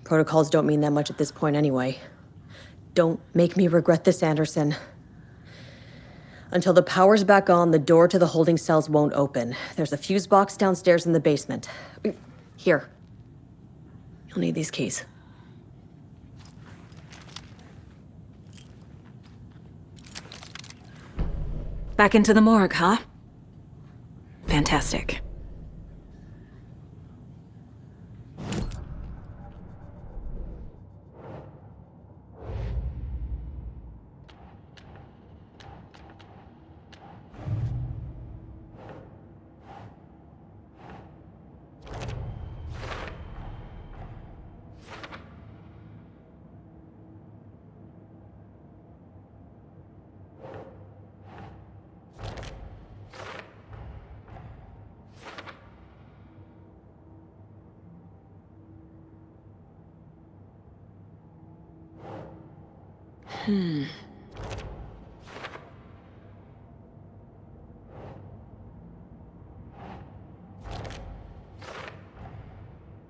Protocols don't mean that much at this point anyway. Don't make me regret this, Anderson. Until the power's back on, the door to the holding cells won't open. There's a fuse box downstairs in the basement. Here. You'll need these keys. Back into the morgue, huh? Fantastic.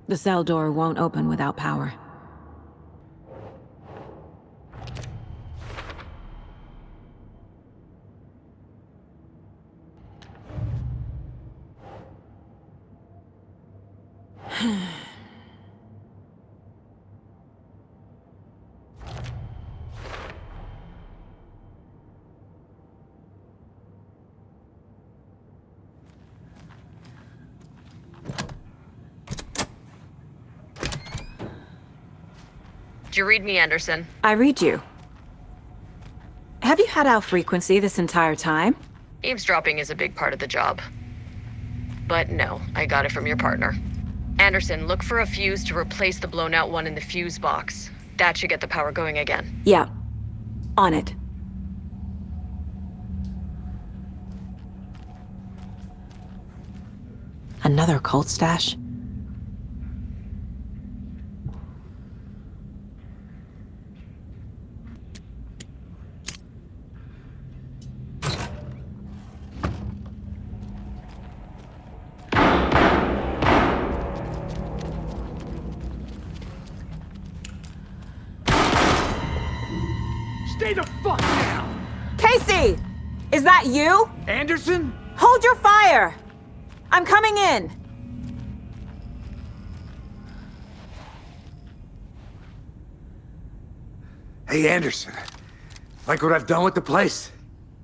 The cell door won't open without power. Did you read me, Anderson? I read you. Have you had our frequency this entire time? Eavesdropping is a big part of the job. But no, I got it from your partner. Anderson, look for a fuse to replace the blown out one in the fuse box. That should get the power going again. Yeah. On it. Another cult stash? Stay the fuck down! Casey! Is that you? Anderson? Hold your fire! I'm coming in! Hey, Anderson. Like what I've done with the place?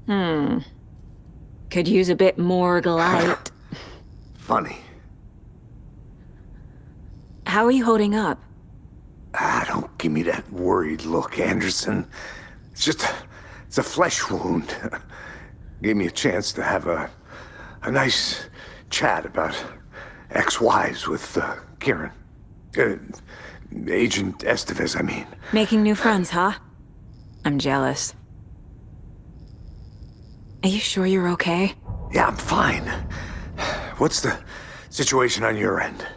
Could use a bit more light. Funny. How are you holding up? Don't give me that worried look, Anderson. It's a flesh wound. Gave me a chance to have a nice chat about ex-wives with Kieran. Agent Estevez, I mean. Making new friends, huh? I'm jealous. Are you sure you're okay? Yeah, I'm fine. What's the situation on your end?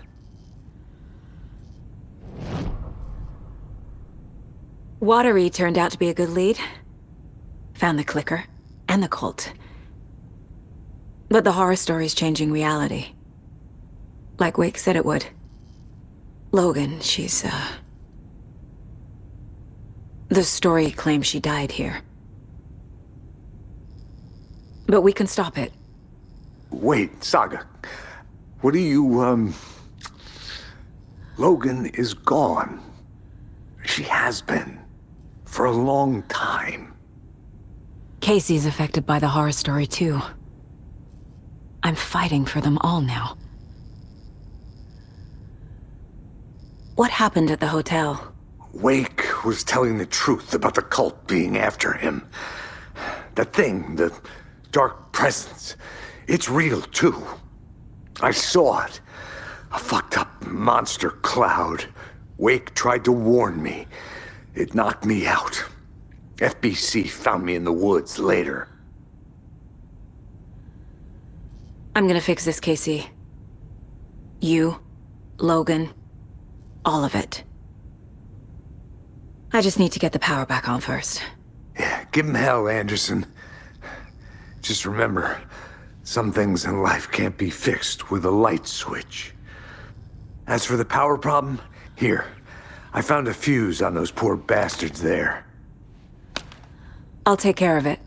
Watery turned out to be a good lead. Found the clicker and the cult. But the horror story's changing reality. Like Wake said it would. Logan, she's, the story claims she died here. But we can stop it. Wait, Saga. What do you, Logan is gone. She has been. For a long time. Casey's affected by the horror story, too. I'm fighting for them all now. What happened at the hotel? Wake was telling the truth about the cult being after him. That thing, the dark presence, it's real, too. I saw it. A fucked up monster cloud. Wake tried to warn me. It knocked me out. FBC found me in the woods later. I'm gonna fix this, Casey. You, Logan, all of it. I just need to get the power back on first. Yeah, give him hell, Anderson. Just remember, Some things in life can't be fixed with a light switch. As for the power problem, here. I found a fuse on those poor bastards there. I'll take care of it.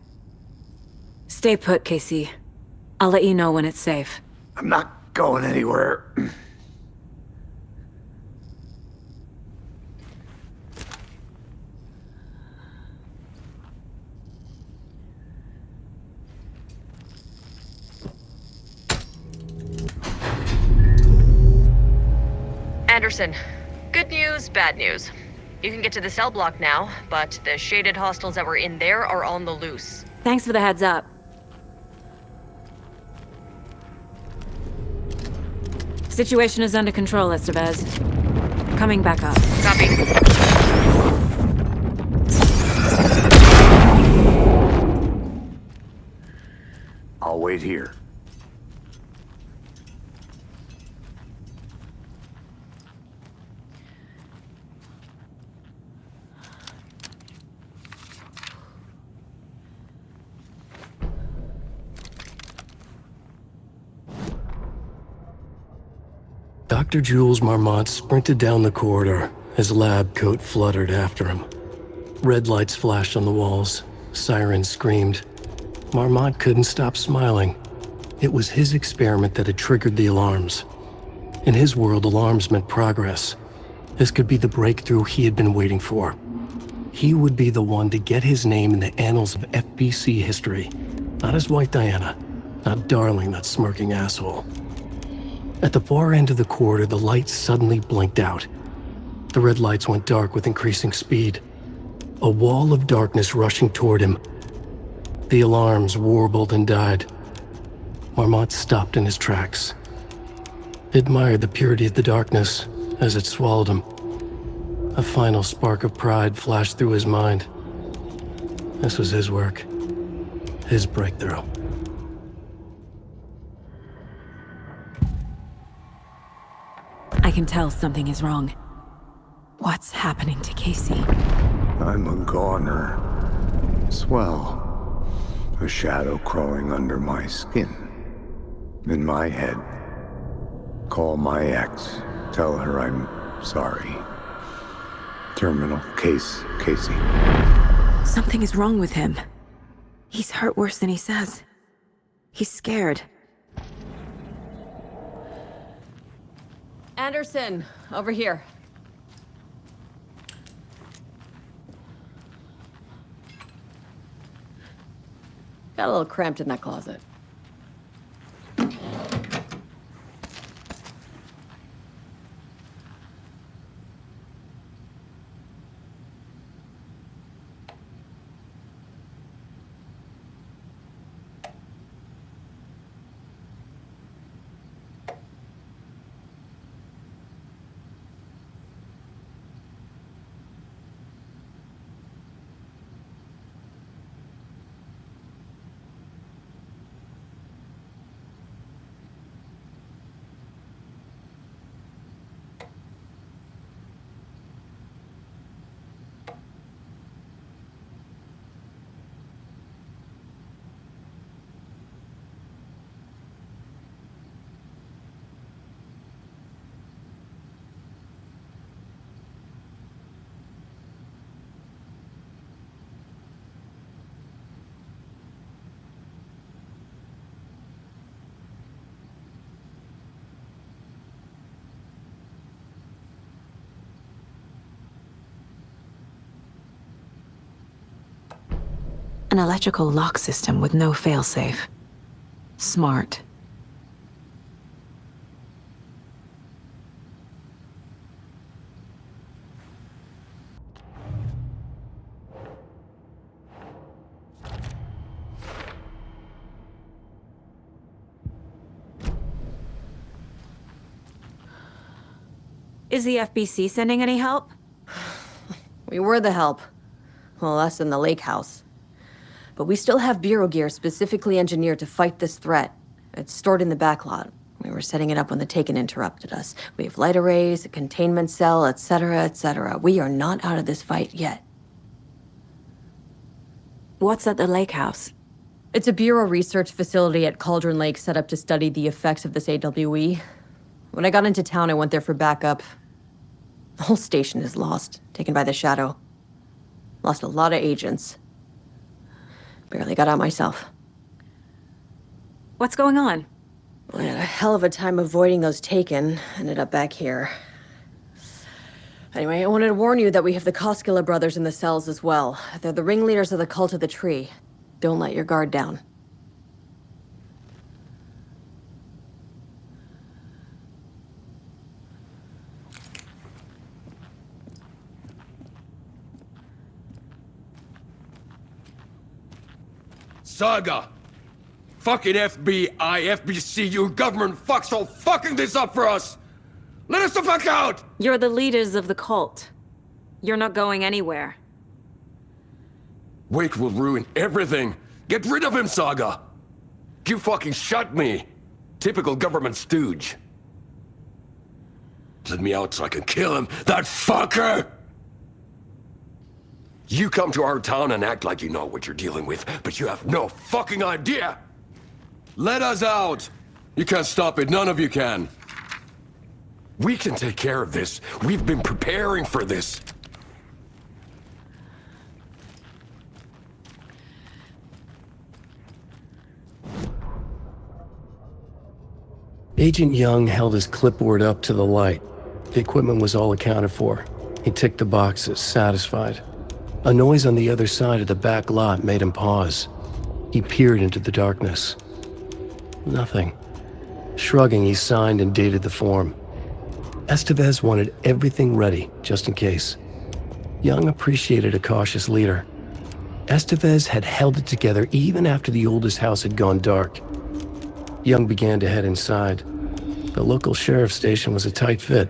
Stay put, Casey. I'll let you know when it's safe. I'm not going anywhere. Anderson, good news, bad news. You can get to the cell block now, but the shaded hostiles that were in there are on the loose. Thanks for the heads up. Situation is under control, Estevez. Coming back up. Copy. I'll wait here. Dr. Jules Marmont sprinted down the corridor, his lab coat fluttered after him. Red lights flashed on the walls, sirens screamed. Marmont couldn't stop smiling. It was his experiment that had triggered the alarms. In his world, alarms meant progress. This could be the breakthrough he had been waiting for. He would be the one to get his name in the annals of FBC history. Not his wife Diana, not Darling, that smirking asshole. At the far end of the corridor, the lights suddenly blinked out. The red lights went dark with increasing speed. A wall of darkness rushing toward him. The alarms warbled and died. Marmont stopped in his tracks. He admired the purity of the darkness as it swallowed him. A final spark of pride flashed through his mind. This was his work. His breakthrough. I can tell something is wrong. What's happening to Casey? I'm a goner. Swell. A shadow crawling under my skin. In my head. Call my ex. Tell her I'm sorry. Terminal case, Casey. Something is wrong with him. He's hurt worse than he says. He's scared. Anderson, over here. Got a little cramped in that closet. An electrical lock system with no failsafe. Smart. Is the FBC sending any help? We were the help. Well, us in the lake house. But we still have Bureau gear specifically engineered to fight this threat. It's stored in the backlot. We were setting it up when the Taken interrupted us. We have light arrays, a containment cell, etc., etc. We are not out of this fight yet. What's at the lake house? It's a Bureau research facility at Cauldron Lake set up to study the effects of this AWE. When I got into town, I went there for backup. The whole station is lost, taken by the Shadow. Lost a lot of agents. Barely got out myself. What's going on? I had a hell of a time avoiding those Taken. Ended up back here. Anyway, I wanted to warn you that we have the Koskela brothers in the cells as well. They're the ringleaders of the Cult of the Tree. Don't let your guard down. Saga! Fucking FBI, FBC, you government fucks all fucking this up for us! Let us the fuck out! You're the leaders of the cult. You're not going anywhere. Wake will ruin everything! Get rid of him, Saga! You fucking shot me! Typical government stooge. Let me out so I can kill him, that fucker! You come to our town and act like you know what you're dealing with, but you have no fucking idea! Let us out! You can't stop it, none of you can. We can take care of this. We've been preparing for this. Agent Young held his clipboard up to the light. The equipment was all accounted for. He ticked the boxes, satisfied. A noise on the other side of the back lot made him pause. He peered into the darkness. Nothing. Shrugging, he signed and dated the form. Estevez wanted everything ready, just in case. Young appreciated a cautious leader. Estevez had held it together even after the oldest house had gone dark. Young began to head inside. The local sheriff's station was a tight fit,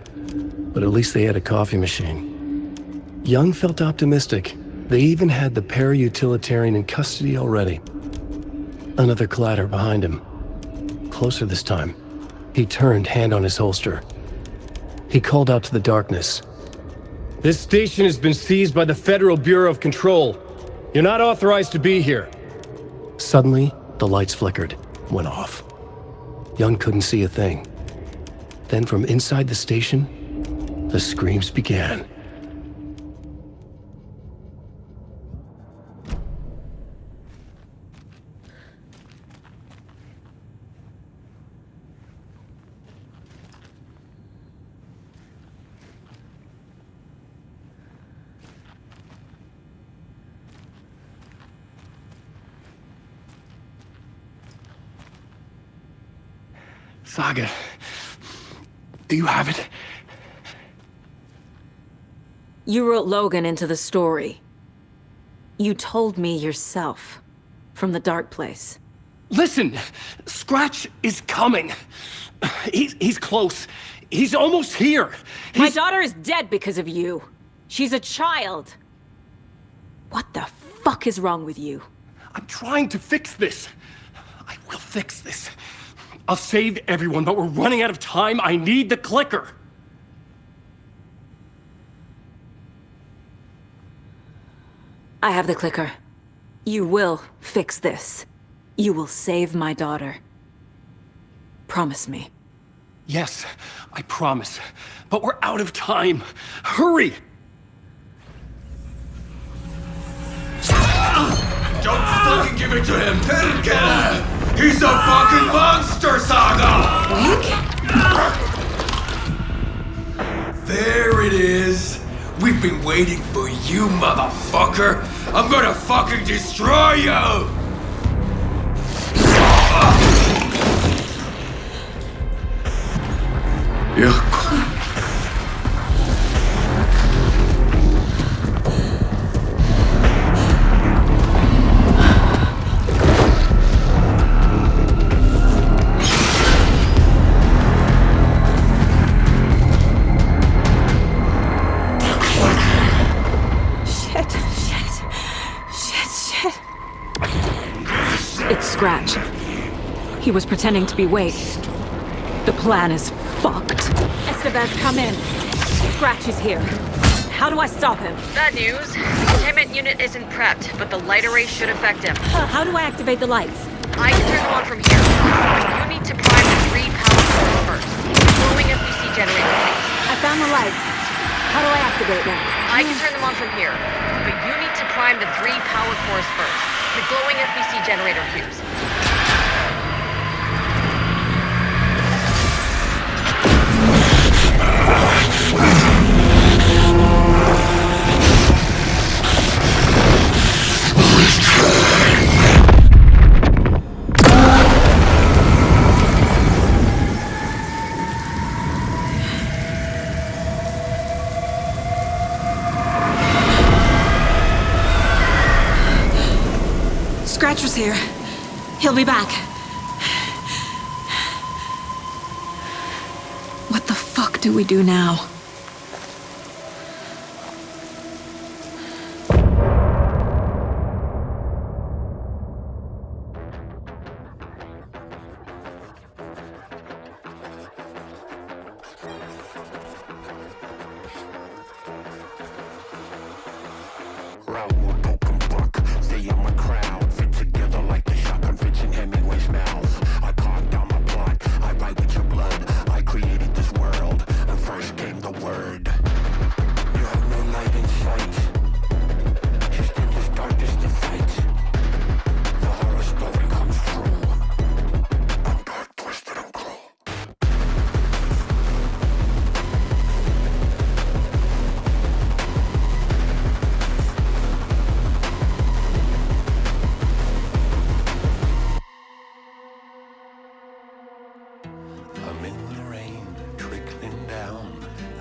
but at least they had a coffee machine. Young felt optimistic. They even had the para-utilitarian in custody already. Another clatter behind him. Closer this time. He turned, hand on his holster. He called out to the darkness. This station has been seized by the Federal Bureau of Control. You're not authorized to be here. Suddenly, the lights flickered, went off. Young couldn't see a thing. Then from inside the station, the screams began. Saga, do you have it? You wrote Logan into the story. You told me yourself. From the dark place. Listen! Scratch is coming. He's close. He's almost here. My daughter is dead because of you. She's a child. What the fuck is wrong with you? I'm trying to fix this. I will fix this. I'll save everyone, but we're running out of time. I need the clicker. I have the clicker. You will fix this. You will save my daughter. Promise me. Yes, I promise. But we're out of time. Hurry! Don't fucking give it to him! Get him! He's a fucking monster, Saga! There it is! We've been waiting for you, motherfucker! I'm gonna fucking destroy you! It's Scratch. He was pretending to be Wade. The plan is fucked. Estevez, come in. Scratch is here. How do I stop him? Bad news. The containment unit isn't prepped, but the light array should affect him. How do I activate the lights? I can turn them on from here. You need to prime the 3 power cores first. Glowing FBC generator, please. I found the lights. How do I activate them? I can turn them on from here, but you need to prime the 3 power cores first. The glowing FBC generator fuse. Scratcher's here. He'll be back. What the fuck do we do now?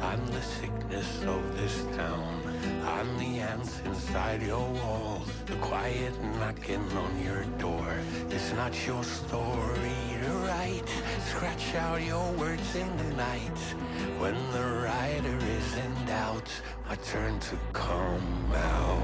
I'm the sickness of this town. I'm the ants inside your walls, the quiet knocking on your door. It's not your story to write. Scratch out your words in the night. When the writer is in doubt, I turn to come out.